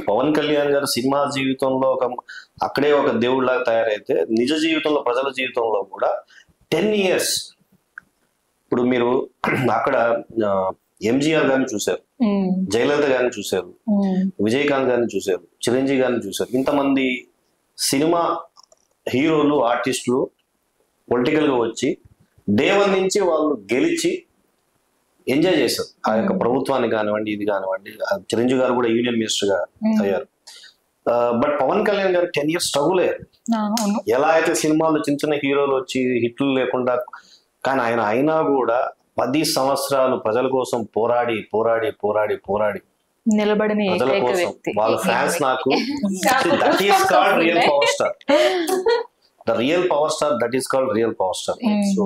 పవన్ కళ్యాణ్ గారు సినిమా జీవితంలో అక్కడే ఒక దేవుడిలాగా తయారైతే, నిజ జీవితంలో ప్రజల జీవితంలో కూడా 10 years ఇప్పుడు మీరు అక్కడ ఎంజీఆర్ గారిని చూశారు, జయలలిత గారిని చూశారు, విజయకాంత్ గారిని చూశారు, చిరంజీవి గారిని చూశారు. ఇంతమంది సినిమా హీరోలు, ఆర్టిస్టులు పొలిటికల్ గా వచ్చి డే 1 నుంచి వాళ్ళు గెలిచి ఎంజాయ్ చేశారు ఆ యొక్క ప్రభుత్వాన్ని కానివ్వండి, ఇది కానివ్వండి. చిరంజీవి గారు కూడా యూనియన్ మినిస్టర్ గా అయ్యారు. బట్ పవన్ కళ్యాణ్ గారు 10 years స్ట్రగుల్ అయ్యారు. ఎలా అయితే సినిమాలు చిన్న చిన్న హీరోలు వచ్చి హిట్లు లేకుండా, కానీ ఆయన అయినా కూడా 10 సంవత్సరాలు ప్రజల కోసం పోరాడి నిలబడిన ప్రజల కోసం, వాళ్ళ ఫ్యాన్స్ నాకు that is called real power star. The real power star, that is called real power star. So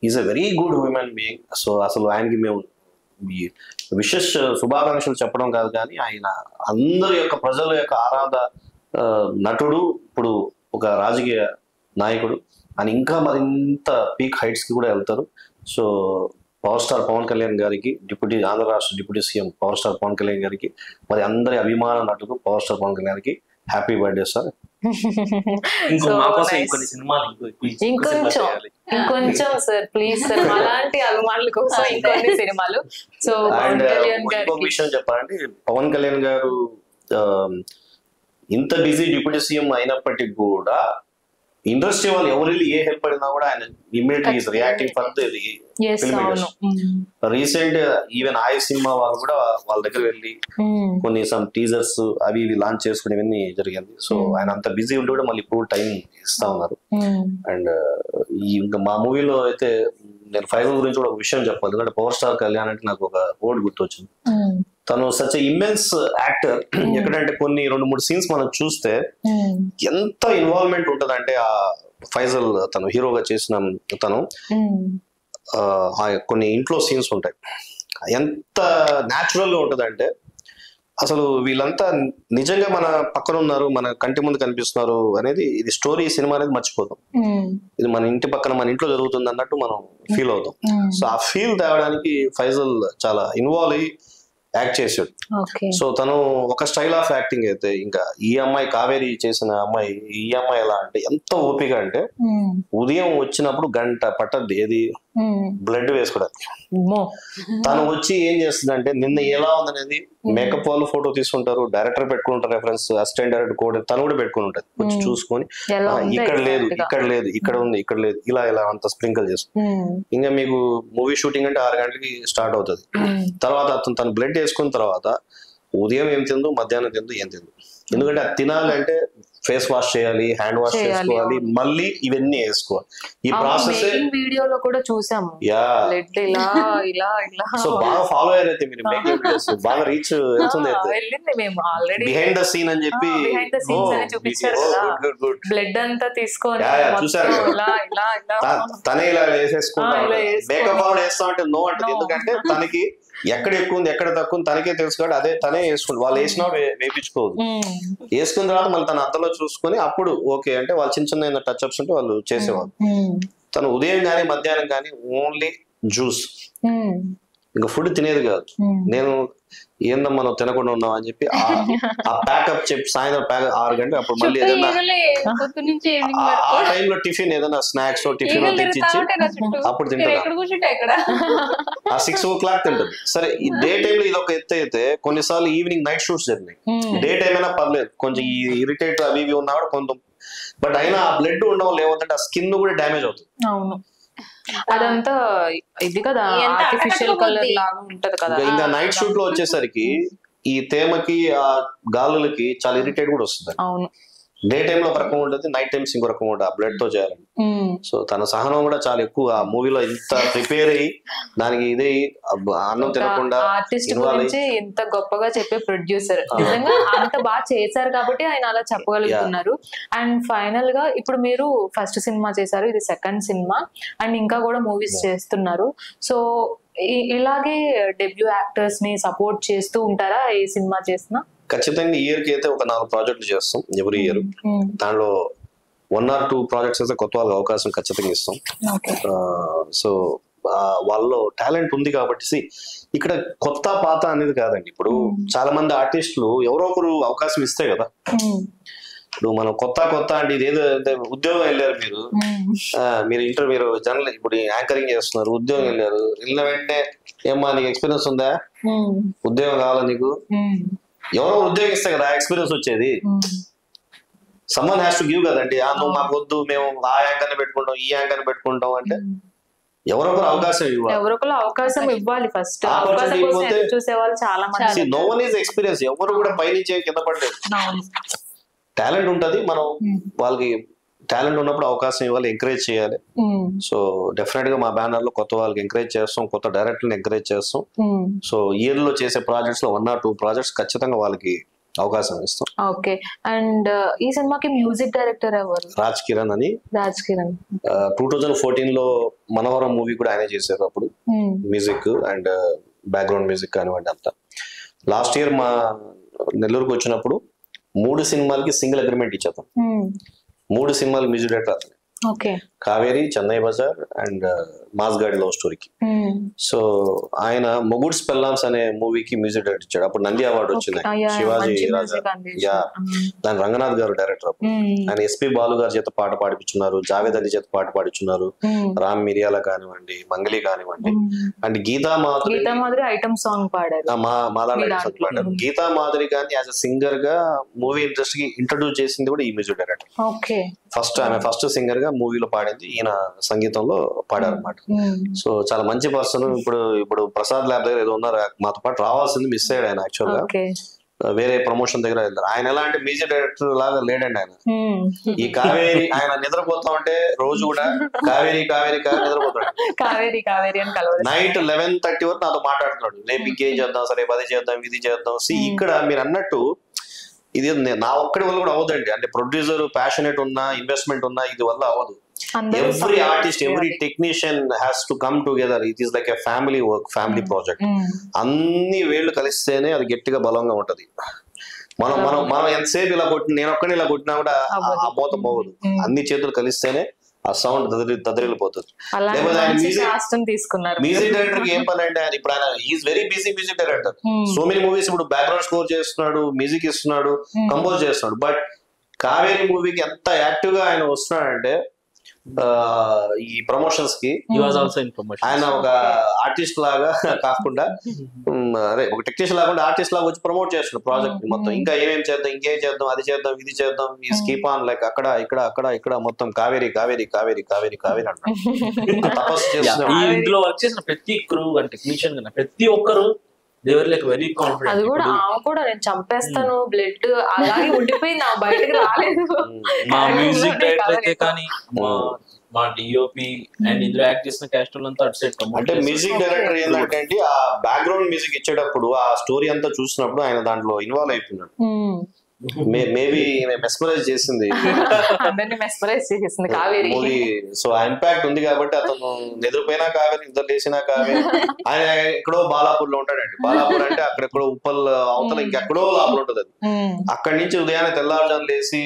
is a very good human being. So అసలు ఆయనకి మేము విశేష శుభాకాంక్షలు చెప్పడం కాదు, కానీ ఆయన అందరి యొక్క ప్రజల యొక్క ఆరాధ నటుడు, ఇప్పుడు ఒక రాజకీయ నాయకుడు, అని ఇంకా మరింత పీక్ హైట్స్ కి కూడా వెళ్తారు. So power star Pawan Kalyan గారికి, ఆంధ్ర రాష్ట్ర deputy CM power star Pawan Kalyan గారికి, మరి అందరి అభిమాన నటుడు పవర్ స్టార్ పవన్ కళ్యాణ్ గారికి హ్యాపీ బర్త్డే సార్. ఇంకొంచెం సార్ ప్లీజ్ సార్, అలాంటి అభిమానుల కోసం ఇంకొన్ని సినిమాలు. సో ఇంకొక విషయం చెప్పాలంటే, పవన్ కళ్యాణ్ గారు ఇంత బిజీ డిప్యూటీ సీఎం అయినప్పటికీ కూడా ఇండస్ట్రీ వాళ్ళు ఎవరు ఏ హెల్ప్ అడిగినా కూడా ఆయన immediately is reacting for the film industry. Recent even ఆయ సినిమా వాళ్ళు కూడా వాళ్ళ దగ్గర వెళ్ళి కొన్ని సమ్ టీజర్స్ అవి ఇవి లాంచ్ చేసుకునేవన్నీ జరిగింది. సో ఆయన అంత బిజీ ఉండి కూడా మళ్ళీ ఇప్పుడు టైం ఇస్తా ఉన్నారు. అండ్ ఇంకా మా మూవీలో అయితే నేను ఫైజల్ గురించి కూడా ఒక విషయం చెప్పాలి. ఎందుకంటే పవర్ స్టార్ కళ్యాణ్ అంటే నాకు ఒక వర్డ్ గుర్తొచ్చింది. తను సచ్ ఇమ్మెన్స్ యాక్టర్. ఎక్కడంటే కొన్ని 2-3 సీన్స్ మనం చూస్తే ఎంత ఇన్వాల్వ్మెంట్ ఉంటది అంటే, ఆ ఫైజల్ తను హీరోగా చేసిన తను కొన్ని ఇంట్లో సీన్స్ ఉంటాయి, ఎంత న్యాచురల్ గా ఉంటది అంటే, అసలు వీళ్ళంతా నిజంగా మన పక్కన ఉన్నారు, మన కంటి ముందు కనిపిస్తున్నారు అనేది, ఇది స్టోరీ సినిమా అనేది మర్చిపోతాం. ఇది మన ఇంటి పక్కన మన ఇంట్లో జరుగుతుంది అన్నట్టు మనం ఫీల్ అవుతాం. సో ఆ ఫీల్ తేవడానికి ఫైజల్ చాలా ఇన్వాల్వ్ అయ్యి యాక్ట్ చేశాడు. సో తను ఒక స్టైల్ ఆఫ్ యాక్టింగ్ అయితే, ఇంకా ఈ అమ్మాయి కావేరి చేసిన అమ్మాయి, ఈ అమ్మాయి ఎలా అంటే ఎంత ఓపిక అంటే, ఉదయం వచ్చినప్పుడు గంట పట్టద్ది ఏది బ్లడ్ వేసుకోవడానికి. తను వచ్చి ఏం చేస్తుందంటే, నిన్న ఎలా ఉందనేది మేకప్ వాళ్ళు ఫోటో తీసుకుంటారు, డైరెక్టర్ పెట్టుకుంటారు రిఫరెన్స్, అసిస్టెంట్ డైరెక్టర్ కోడ్ తను కూడా పెట్టుకుని ఉంటారు. వచ్చి చూసుకొని ఇక్కడ లేదు, ఇక్కడ లేదు, ఇక్కడ ఉంది, ఇక్కడ లేదు, ఇలా అంత స్ప్రింకల్ చేసుకుని, ఇంకా మీకు మూవీ షూటింగ్ అంటే 6 గంటలకి స్టార్ట్ అవుతుంది. తర్వాత తను బ్లడ్ వేసుకున్న తర్వాత ఉదయం ఏం తిందు, మధ్యాహ్నం తిందు, ఏం తిందు. ఎందుకంటే అది తినాలంటే ఫేస్ వాష్ చేయాలి, హ్యాండ్ వాష్ చేసుకోవాలి, మళ్ళీ ఇవన్నీ వేసుకోవాలి. ఈ ప్రాసెస్ వీడియోలో కూడా చూసాము. సో బాగా ఫాలో అయ్యారైతే మీరు బాగా రీచ్ వెళ్తుంది. బిహైండ్ ద సీన్ అని చెప్పి బ్లడ్ అంతా తీసుకొని చూసారు, తనే ఇలా వేసేసుకుంటా, మేకప్ ఆవిడ వేస్తా అంటే నో అంటే, ఎందుకంటే తనకి ఎక్కడ ఎక్కువ ఉంది ఎక్కడ తక్కువ ఉంది తనకే తెలుసు కాబట్టి అదే తనే వేసుకుంది. వాళ్ళు వేసినా వేయించుకోదు. వేసుకున్న తర్వాత మళ్ళీ తన అద్దంలో చూసుకొని అప్పుడు ఓకే అంటే వాళ్ళు చిన్న చిన్న టచ్ అప్స్ ఉంటే వాళ్ళు చేసేవాళ్ళు. తను ఉదయం కానీ మధ్యాహ్నం కానీ ఓన్లీ జ్యూస్, ఇంకా ఫుడ్ తినేది కాదు. నేను ఏందమ్మా మనం తినకుండా ఉన్నాం అని చెప్పి ఆ ప్యాకప్ చెప్పి సాయంత్రం 6 గంటలు అప్పుడు మళ్ళీ ఏదైనా ఆ టైంలో టిఫిన్ ఏదైనా స్నాక్స్ టిఫిన్ తెచ్చిచ్చి అప్పుడు తింటారు. ఆ 6 o'clock తింటది. సరే ఈ డే టైమ్ లో ఇది ఒక ఎత్తు అయితే, కొన్నిసార్లు ఈవినింగ్ నైట్ షూట్స్ జరిగినాయి. డే టైం అయినా పర్లేదు, కొంచెం ఇరిటేట్ అవి ఇవి ఉన్నా కూడా కొంచెం, బట్ అయినా ఆ బ్లడ్ ఉండడం వల్ల ఏమవుతుందంటే ఆ స్కిన్ కూడా డ్యామేజ్ అవుతుంది. అవును, అదంతా ఇది కదా ఆర్టిఫిషియల్ కలర్ లాగా ఉంటది కదా. ఇంకా నైట్ షూట్ లో వచ్చేసరికి ఈ తేమకి ఆ గాలులకి చాలా ఇరిటేట్ కూడా వస్తుంది. అవును, డే టైంలో ఒక రకం ఉంటుంది, నైట్ టైమ్స్ ఇంకో రకం ఉంటుంది ఆ బ్లడ్ తో చేయాలని. సో తన సహనం కూడా చాలా ఎక్కువ. ఆ మూవీలో ఇంత ప్రిపేర్ అయ్యి దానికి ఇదే అన్నం తినకుండా ఆర్టిస్ట్ గురించి ఇంత గొప్పగా చెప్పే ప్రొడ్యూసర్ నిజంగా అంత బాగా చేశారు కాబట్టి ఆయన అలా చెప్పగలుగుతున్నారు. అండ్ ఫైనల్ గా ఇప్పుడు మీరు ఫస్ట్ సినిమా చేశారు, ఇది సెకండ్ సినిమా అండ్ ఇంకా కూడా మూవీస్ చేస్తున్నారు. సో ఇలాగే డెబ్యూ యాక్టర్స్ ని సపోర్ట్ చేస్తూ ఉంటారా ఏ సినిమా చేసినా? ఖచ్చితంగా ఇయర్ కి అయితే ఒక 4 ప్రాజెక్టులు చేస్తాం ఎవ్రీ ఇయర్. దానిలో 1 or 2 ప్రాజెక్ట్స్ అయితే కొత్త వాళ్ళకి అవకాశం ఖచ్చితంగా ఇస్తాం. సో వాళ్ళలో టాలెంట్ ఉంది కాబట్టి ఇక్కడ కొత్త పాత అనేది కాదండి. ఇప్పుడు చాలా మంది ఆర్టిస్టులు ఎవరో ఒకరు అవకాశం ఇస్తే కదా. ఇప్పుడు మనం కొత్త అంటే ఇదేదో ఉద్యోగం వెళ్ళారు మీరు జనరల్ ఇప్పుడు యాంకరింగ్ చేస్తున్నారు, ఉద్యోగం వెళ్ళారు, వెళ్ళిన వెంటనే ఏమ్మా నీకు ఎక్స్పీరియన్స్ ఉందా, ఉద్యోగం కావాలా నీకు, ఎవరో ఉద్యోగం ఇస్తే కదా ఎక్స్పీరియన్స్ వచ్చేది. సమ్మన్ హ్యాస్ టు గివ్ కదండి. నువ్వు మాకు వద్దు, మేము ఆ యాంకర్ని పెట్టుకుంటాం ఈ యాంకర్ని పెట్టుకుంటాం అంటే ఎవరొకరు అవకాశం ఇవ్వాలి. ఎవరొకరు అవకాశం ఇవ్వాలి. ఫస్ట్ చూసే వాళ్ళు చాలా మంది. No one is experience. ఎవరు కూడా పైనుంచి కింద పడలేదు. టాలెంట్ ఉంటది, మనం వాళ్ళకి టాలెంట్ ఉన్నప్పుడు అవకాశం ఇవ్వాలి, ఎంకరేజ్ చేయాలి. సో డెఫినెట్ గా మా బ్యానర్ లో కొత్త వాళ్ళకి ఎంకరేజ్ చేస్తాం, కొత్త డైరెక్టర్ని ఎంకరేజ్ చేస్తాం. సో ఇయర్ లో చేసే ప్రాజెక్ట్స్ లో 1 or 2 ప్రాజెక్ట్స్ ఖచ్చితంగా వాళ్ళకి అవకాశం ఇస్తాం. ఓకే. అండ్ ఈ సినిమాకి మ్యూజిక్ డైరెక్టర్ ఎవరు? రాజ్ కిరణ్ అని. 2014 లో మనవరం మూవీ కూడా ఆయన చేశారు. అప్పుడు మ్యూజిక్ అండ్ బ్యాక్గ్రౌండ్ మ్యూజిక్ కానివ్వండి అంతా. లాస్ట్ ఇయర్ మా నెల్లూరుకి వచ్చినప్పుడు 3 సినిమాలకి సింగిల్ అగ్రిమెంట్ ఇచ్చేద్దాం. 3 సినిమాలు మ్యూజిక్ డైరెక్టర్ అతనే. కావేరి, చెన్నై బజార్ అండ్ మాస్గాడి లవ్ స్టోరీకి. సో ఆయన మొగుడ్స్ పెల్లామ్స్ అనే మూవీకి మ్యూజిక్ డైరెక్టర్ ఇచ్చాడు. అప్పుడు నంది అవార్డు వచ్చింది శివాజీ రాజా. దాని రంగనాథ్ గారు డైరెక్టర్. అప్పుడు ఆయన ఎస్పి బాలు గారి చేత పాట పాడిపించున్నారు, జావేద్ అలీ చేత పాట పాడించున్నారు, రామ్ మిరియాల కానివ్వండి, మంగళి కానివ్వండి. And Geetha Madhuri item song పాడారు. గీతా మాధురి గారిని యాజ్ అ సింగర్ గా మూవీ ఇండస్ట్రీ కి ఇంట్రడ్యూస్ చేసింది కూడా ఈ మ్యూజిక్ డైరెక్టర్. ఆమె ఫస్ట్ సింగర్ గా మూవీలో పాడింది, ఈయన సంగీతంలో పాడారు అన్నమాట. సో చాలా మంచి పర్సన్. ఇప్పుడు ప్రసాద్ ల్యాబ్ దగ్గర ఏదో ఉన్నారు, మాతో పాటు రావాల్సింది మిస్ అయ్యాడు ఆయన. యాక్చువల్ గా వేరే ప్రమోషన్ దగ్గర వెళ్తారు. ఆయన ఎలా అంటే మ్యూజిక్ డైరెక్టర్ లాగా లేడండి ఆయన. ఈ కావేరి ఆయన నిద్రపోతా ఉంటే రోజు కూడా కావేరి నిద్రపోతాడు. నైట్ 11:30 వరకు నాతో మాట్లాడుతున్నాడు. రేపు ఇంకేం చేద్దాం, సరే అది చేద్దాం ఇది చేద్దాం. ఇక్కడ మీరు అన్నట్టు ఇది నా ఒక్కడి వల్ల కూడా అవ్వదండి. అంటే ప్రొడ్యూసర్ ప్యాషనేట్ ఉన్నా, ఇన్వెస్ట్మెంట్ ఉన్నా ఇది వల్ల అవ్వదు. Every artist, every technician has to come together. It is like a family work, family project. అన్ని వేళ్లు కలిస్తేనే అది గట్టిగా బలంగా ఉంటది. మనం ఎంతసేపు ఇలా కొట్టిన, నేను ఒక్కడిని ఇలా కొట్టినా కూడా ఆ మూత పోవదు. అన్ని చేతులు కలిస్తేనే ఆ సౌండ్ తదిరిపోతుంది. మ్యూజిక్ డైరెక్టర్ కి ఏం పని అంటే ఆయన ఇప్పుడు ఆయన is very busy music director. So many movies ఇప్పుడు బ్యాక్గ్రౌండ్ స్కోర్ చేస్తున్నాడు, మ్యూజిక్ ఇస్తున్నాడు, కంపోజ్ చేస్తున్నాడు. బట్ కావేరి మూవీకి ఎంత యాక్టివ్ గా ఆయన వస్తున్నాడంటే ఈ ప్రమోషన్స్ కి ఆయన ఒక ఆర్టిస్ట్ లాగా కాకుండా అదే ఒక టెక్నీషియన్ లాగా ఆర్టిస్ట్ లాగా వచ్చి ప్రమోట్ చేస్తున్నాడు ప్రాజెక్ట్ మొత్తం. ఇంకా ఏమేమి చేద్దాం, ఇంకేం చేద్దాం, అది చేద్దాం, ఇది చేద్దాం, ఈ స్కీప్ ఆన్ లైక్ అక్కడ ఇక్కడ మొత్తం కావేరి అంటారు. తపస్సు చేస్తున్నాడు. ఇందులో వర్క్ చేసిన ప్రతి క్రూ అండ్ టెక్నీషియన్ కన్నా ప్రతి ఒక్కరు వెరీ కాన్ఫిడెంట్. అది కూడా ఆమె కూడా నేను చంపేస్తాను బ్లడ్ అలాగే ఉండిపోయింది, బయటకు రాలేదు. మా మ్యూజిక్ డైరెక్టర్ కానీ మా డిఓపి అండ్ ఇందులో యాక్ట్ చేసిన క్యాస్ట్ అంతా అటు సైడ్. అంటే మ్యూజిక్ డైరెక్టర్ ఏంటంటే ఆ బ్యాక్గ్రౌండ్ మ్యూజిక్ ఇచ్చేటప్పుడు ఆ స్టోరీ అంతా చూసినప్పుడు ఆయన దాంట్లో ఇన్వాల్వ్ అయిపోయినాడు. మేబీ మెస్మరైజ్ చేసింది కావేరి మూవీ. సో ఆ ఇంపాక్ట్ ఉంది కాబట్టి అతను నిద్రపోయినా కావేరి, నిద్ర లేచినా కావేరి. ఆయన ఎక్కడో బాలాపూర్ లో ఉంటాడండి. బాలాపూర్ అంటే అక్కడెక్కడో ఉప్పల్ అవతల ఇంకెక్కడో లోపల ఉంటుంది. అది అక్కడి నుంచి ఉదయాన్నే తెల్లారుజాము లేసి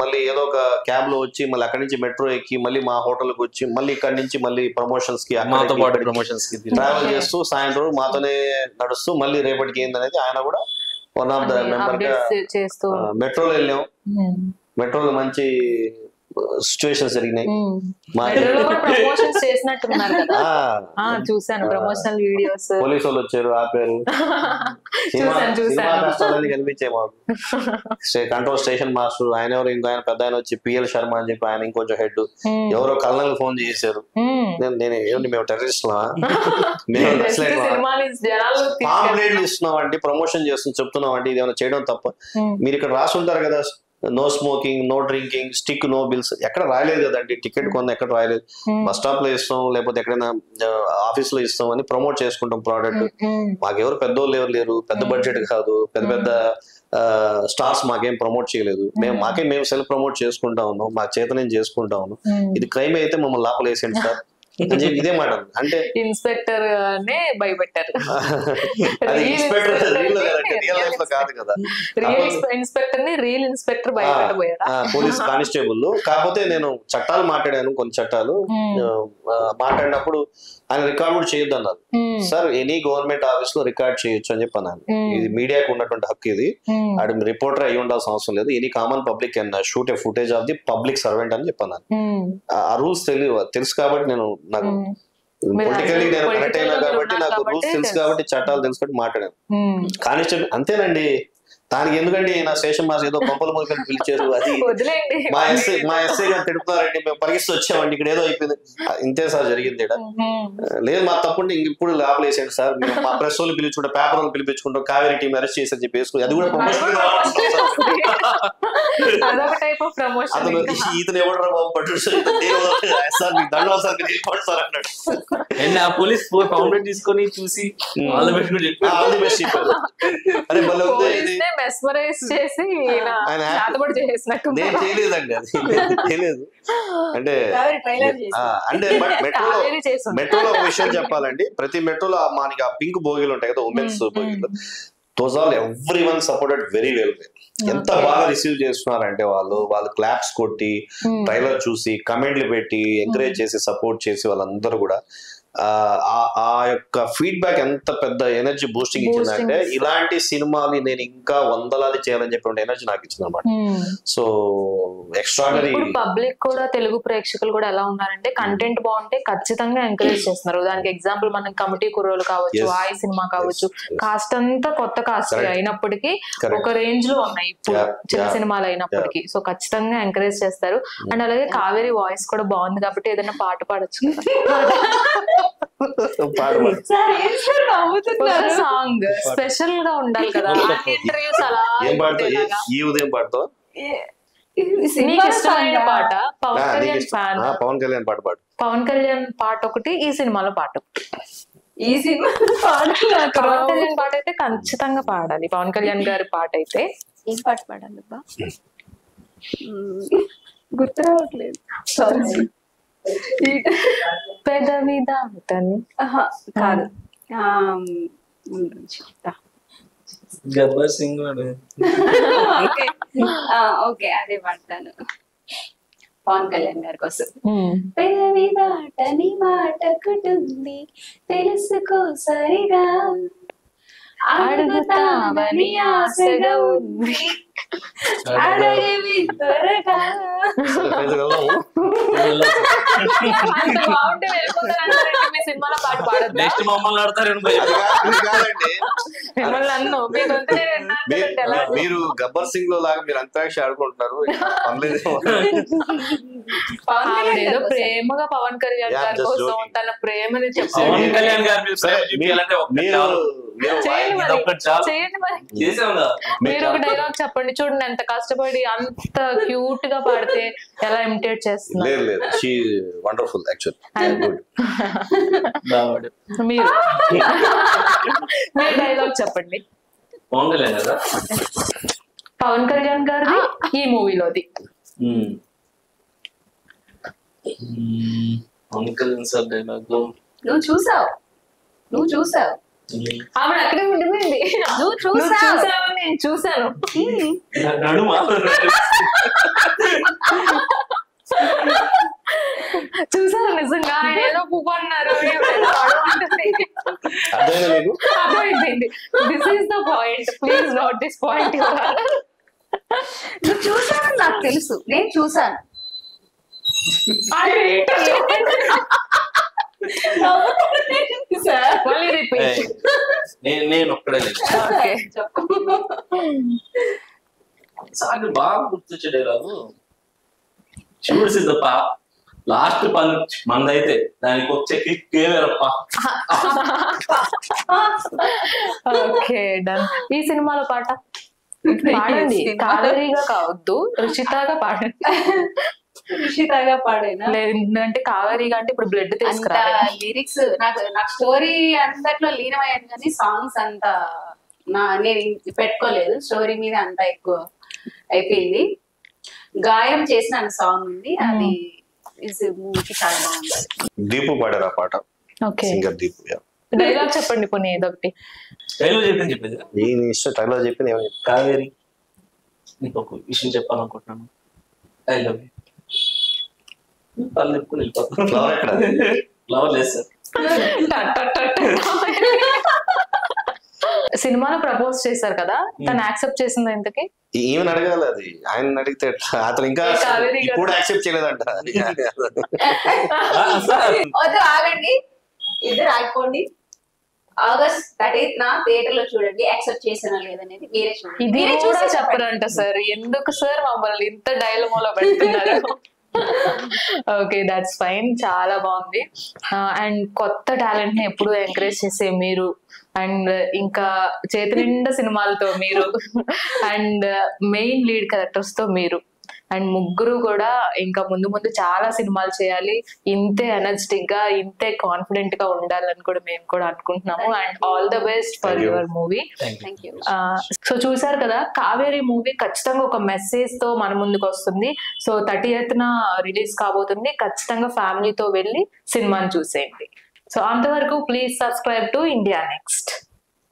మళ్ళీ ఏదో ఒక క్యాబ్ లో వచ్చి మళ్ళీ అక్కడి నుంచి మెట్రో ఎక్కి మళ్ళీ మా హోటల్ కి వచ్చి మళ్ళీ ఇక్కడి నుంచి మళ్ళీ ప్రమోషన్స్ కి ట్రావెల్ చేస్తూ సాయంత్రం మాతోనే నడుస్తూ మళ్ళీ రేపటికి ఏందనేది ఆయన కూడా వన్ ఆఫ్ ద మెంబర్ గా మెట్రోలో వెళ్ళాం. మెట్రోలో మంచి సిచ్యువేషన్స్ జరిగినాయి. చూసాను ప్రమోషనల్ వీడియోస్. పోలీసు వాళ్ళు వచ్చారు, ఆపారు. కష్టాలన్నీ కనిపించాయి మాకు. కంట్రోల్ స్టేషన్ మాస్టర్ ఆయన ఎవరు, ఇంకో ఆయన పెద్ద ఆయన వచ్చి పిఎల్ శర్మ అని చెప్పి ఆయన ఇంకొంచెం హెడ్. ఎవరో కల్నల్ ఫోన్ చేశారు. నేను ఏమిటి మేము టెర్రరిస్ట్ పాంప్లెట్లు ఇస్తున్నాం అంటే, ప్రమోషన్ చేస్తున్నాం చెప్తున్నాం అంటే ఇది ఏమైనా చేయడం తప్ప. మీరు ఇక్కడ రాసి ఉంటారు కదా no smoking, no drinking, stick no bills ఎక్కడ రాయలేదు కదండి. టికెట్ కొన్న ఎక్కడ రాయలేదు. బస్ స్టాప్ లో ఇస్తాం, లేకపోతే ఎక్కడైనా ఆఫీస్ లో ఇస్తాం అని ప్రమోట్ చేసుకుంటాం ప్రోడక్ట్. మాకెవరు పెద్దోళ్ళు ఎవరు లేరు, పెద్ద బడ్జెట్ కాదు, పెద్ద పెద్ద స్టార్స్ మాకేం ప్రమోట్ చేయలేదు. మేము సెల్ఫ్ ప్రమోట్ చేసుకుంటా ఉన్నాం, మా చేత నేను చేసుకుంటా ఉన్నాం. ఇది క్రైమ్ అయితే మమ్మల్ని లోపలేసేయండి సార్ అని చెప్పి ఇదే మాట. అంటే ఇన్స్పెక్టర్ నే భయపెట్టారు. అది ఇన్స్పెక్టర్ రియల్ లైఫ్ లో కాదు కదా, ఇన్స్పెక్టర్ ని రియల్ ఇన్స్పెక్టర్ భయపెట్టబోయారు, పోలీస్ కానిస్టేబుల్. కాకపోతే నేను చట్టాలు మాట్లాడాను, కొన్ని చట్టాలు మాట్లాడినప్పుడు ఆయన రికార్డ్ చేయొద్దు అన్నారు. సార్ ఎనీ గవర్నమెంట్ ఆఫీస్ లో రికార్డ్ చేయొచ్చు అని చెప్పి అన్నాను. ఇది మీడియాకు ఉన్నటువంటి హక్కు, ఇది అది రిపోర్టర్ అయి ఉండాల్సిన అవసరం లేదు. Any common public can shoot A footage of the public servant అని చెప్పన్నాను. ఆ రూల్స్ తెలుసు కాబట్టి నాకు పొలిటికల్లీ నేను కనెక్ట్ అయినా కాబట్టి నాకు రూల్స్ తెలుసు కాబట్టి చట్టాలు తెలుసు కాబట్టి మాట్లాడాను. కానిస్టేబుల్ అంతేనండి, దానికి ఎందుకండి నా స్టేషన్ మాస్ ఏదో పంపల మూలకని పిలిచారు, అది మా ఎస్ఐ గారు తిడుతున్నారండి, మేము పరిగిస్తూ వచ్చామండి, ఇక్కడ ఏదో అయిపోయింది. ఇంతే సార్ జరిగింది ఇక్కడ. లేదు మా తప్పుంటే ఇంక ఇప్పుడు లాభలేసేయండి సార్, మా ప్రెస్ వాళ్ళు పిలుచుకుంటాం, పేపర్ వాళ్ళు పిలిపించుకుంటాం, కావేరీ టీం అరెస్ట్ చేసి చెప్పేసుకుని అది కూడా ప్రమోషన్. అతను ఇతను ఎవడరా బాబు పట్టు సార్ మీకు దండం సార్ మీరు సార్ అన్నాడు. పోలీస్ కంప్లైంట్ తీసుకొని చూసి ఆల్ ది బెస్ట్ చెప్పారు. అరే భలే ఉంది ఇది. మెస్మరైజ్ చేసి చేసినట్టు నేను చేయలేదండి, అది చేయలేదు. అంటే మెట్రోలో ఒక విషయం చెప్పాలండి, ప్రతి మెట్రోలో మనకి ఆ పింక్ బోగీలు ఉంటాయి కదా, ఉమెన్స్ బోగీలు, those all everyone supported very well. ఎంత బాగా రిసీవ్ చేస్తున్నారంటే వాళ్ళు క్లాప్స్ కొట్టి, ట్రైలర్ చూసి, కమెంట్లు పెట్టి, ఎంకరేజ్ చేసి, సపోర్ట్ చేసి వాళ్ళందరూ కూడా ఆ యొక్క ఫీడ్బ్యాక్ ఎంత పెద్ద ఎనర్జీ బూస్టింగ్ ఇచ్చిందంటే, ఇలాంటి సినిమాని నేను ఇంకా వందలాది చేయాలని చెప్పి ఎనర్జీ నాకు ఇచ్చింది అనమాట. So extraordinary. పబ్లిక్ కూడా, తెలుగు ప్రేక్షకులు కూడా ఎలా ఉన్నారంటే, కంటెంట్ బాగుంటే ఖచ్చితంగా ఎంకరేజ్ చేస్తున్నారు. దానికి ఎగ్జాంపుల్ మనం కమిటీ కుర్రోలు కావచ్చు, ఆయి సినిమా కావచ్చు, కాస్ట్ అంతా కొత్త కాస్ట్ అయినప్పటికీ ఒక రేంజ్ లో ఉన్నాయి ఇప్పుడు చిన్న సినిమాలు అయినప్పటికీ. సో ఖచ్చితంగా ఎంకరేజ్ చేస్తారు. అండ్ అలాగే కావేరీ వాయిస్ కూడా బాగుంది కాబట్టి ఏదైనా పాట పాడొచ్చు, సాంగ్ స్పెషల్ గా ఉండాలి కదా. ఇంటర్వ్యూస్ అలా ఈ ఉదయం పాడతావు, ఇష్టమైన పాట, పవన్ కళ్యాణ్ ఫ్యాన్, పవన్ కళ్యాణ్ పాట పాడు. పవన్ కళ్యాణ్ పాట ఒకటి, ఈ సినిమాలో పాట ఒకటి. ఈ సినిమా పవన్ కళ్యాణ్ పాట అయితే ఖచ్చితంగా పాడాలి. పవన్ కళ్యాణ్ గారి పాట అయితే ఏం పాట పాడాలి అబ్బా, గుర్తు రావట్లేదు. పెదవి దాటని కాదు, గబ్బర్ సింగ్. ఓకే అదే పాడతాను పవన్ కళ్యాణ్ గారి కోసం. పెదవి దాటని మాటకుటుంది తెలుసుకో సరిగా, అడుగుతావని ఆశగా ఉంది అడగవి త్వరగా. సినిమాలో పాట పాడదు, నెక్స్ట్ మమ్మల్ని ఆడతారు. మీరు గబ్బర్ సింగ్ లో లాగా మీరు అంతరాక్షి ఆడుకుంటున్నారు. ఏదో ప్రేమగా పవన్ కళ్యాణ్ గారి కోసం తన ప్రేమని చెప్పారు. పవన్ కళ్యాణ్ గారు మీరు ఒక డైలాగ్ చెప్పండి చూడండి, ఎంత కష్టపడి అంత క్యూట్ గా పాడితే ఎలా ఇమిటేట్ చేస్తున్నారు. Wonderful actually. మీరు డైలాగ్ చెప్పండి. పవన్ కళ్యాణ్ గారిది ఈ మూవీలోది. పవన్ కళ్యాణ్ సార్ డైలాగ్ నువ్వు చూసావు ఆవిడ అక్కడే ఉండిపోయింది. నువ్వు చూసావు, నేను చూసాను. చూసాను నిజంగా, ఆయన ఏదో పువ్వు అన్నారు. అర్థమైపోయింది. This is the point, please note this point. నువ్వు చూసావని నాకు తెలుసు, నేను చూసాను. నేను ఒక్కడే లేదు. సార్ బాగా గుర్తొచ్చే డైలాగు, చూడు సిద్ధప్ప లాస్ట్ పని మందైతే దానికి వచ్చే కిక్ వేరప్ప. Okay done. ఈ సినిమాలో పాట పాడండి, కావేరిగా కావద్దు, రుచితగా పాడండి. రుషితగా పాడేనా? లేదంటే కావేరిగా అంటే ఇప్పుడు బ్లడ్ అంత తీసుకురా. లిరిక్స్ నాకు స్టోరీ అంతట్లో లీనమయ్యాను కానీ సాంగ్స్ అంత నేను పెట్టుకోలేదు. స్టోరీ మీద అంత ఎక్కువ అయిపోయింది. గాయం చేసిన సాంగ్ ఉంది, అది మూవీకి చాలా బాగుంది. దీపు పాడారు ఆ పాట, ఓకే, సింగర్ దీపు. డైలాగ్ చెప్పండి పోనీ ఏదో ఒకటి. డైలాగ్ చెప్పని చెప్పేది నీ ఇష్టం, టైలర్ చెప్పి కావేరి నీకు ఒక విషయం చెప్పాలనుకుంటున్నాను, ఐ లవ్ యూ. పళ్ళు చెప్పుకుని వెళ్ళిపోతాను. ఫ్లవర్ ఎక్కడ? ఫ్లవర్ లేదు సార్. సినిమాలో ప్రపోజ్ చేశారు కదా, తను యాక్సెప్ట్ చేసింది ఇంతకి? ఈవెన్ అడగాలి, అది ఆయన అడిగితే ఎట్లా? అతను ఇంకా కావేరి ఇప్పుడు యాక్సెప్ట్ చేయలేదంట. వద్దు, ఆగండి, ఇద్దరు ఆగిపోండి. ఆగస్ట్ 30th థియేటర్ లో చూడండి. యాక్సెప్ట్ చేసినా లేదనేది మీరే చూడండి. ఇది మీరే కూడా చూసి చెప్పరంట సార్, ఎందుకు సార్ మమ్మల్ని ఇంత డైలమోలో పెడుతున్నారు? ఓకే, దట్స్ ఫైన్, చాలా బాగుంది. అండ్ కొత్త టాలెంట్ ని ఎప్పుడు ఎంకరేజ్ చేసే మీరు, అండ్ ఇంకా చేతి నిండా సినిమాలతో మీరు, అండ్ మెయిన్ లీడ్ క్యారెక్టర్స్ తో మీరు, అండ్ ముగ్గురు కూడా ఇంకా ముందు ముందు చాలా సినిమాలు చేయాలి, ఇంతే ఎనర్జెటిక్ గా, ఇంతే కాన్ఫిడెంట్ గా ఉండాలని కూడా మేము కూడా అనుకుంటున్నాము. And all the best for your movie. Thank you. So చూసారు కదా, కావేరి మూవీ ఖచ్చితంగా ఒక మెసేజ్ తో మన ముందుకు వస్తుంది. సో 30th రిలీజ్ కాబోతుంది, ఖచ్చితంగా ఫ్యామిలీతో వెళ్ళి సినిమాని చూసేయండి. సో అంతవరకు please subscribe to India next.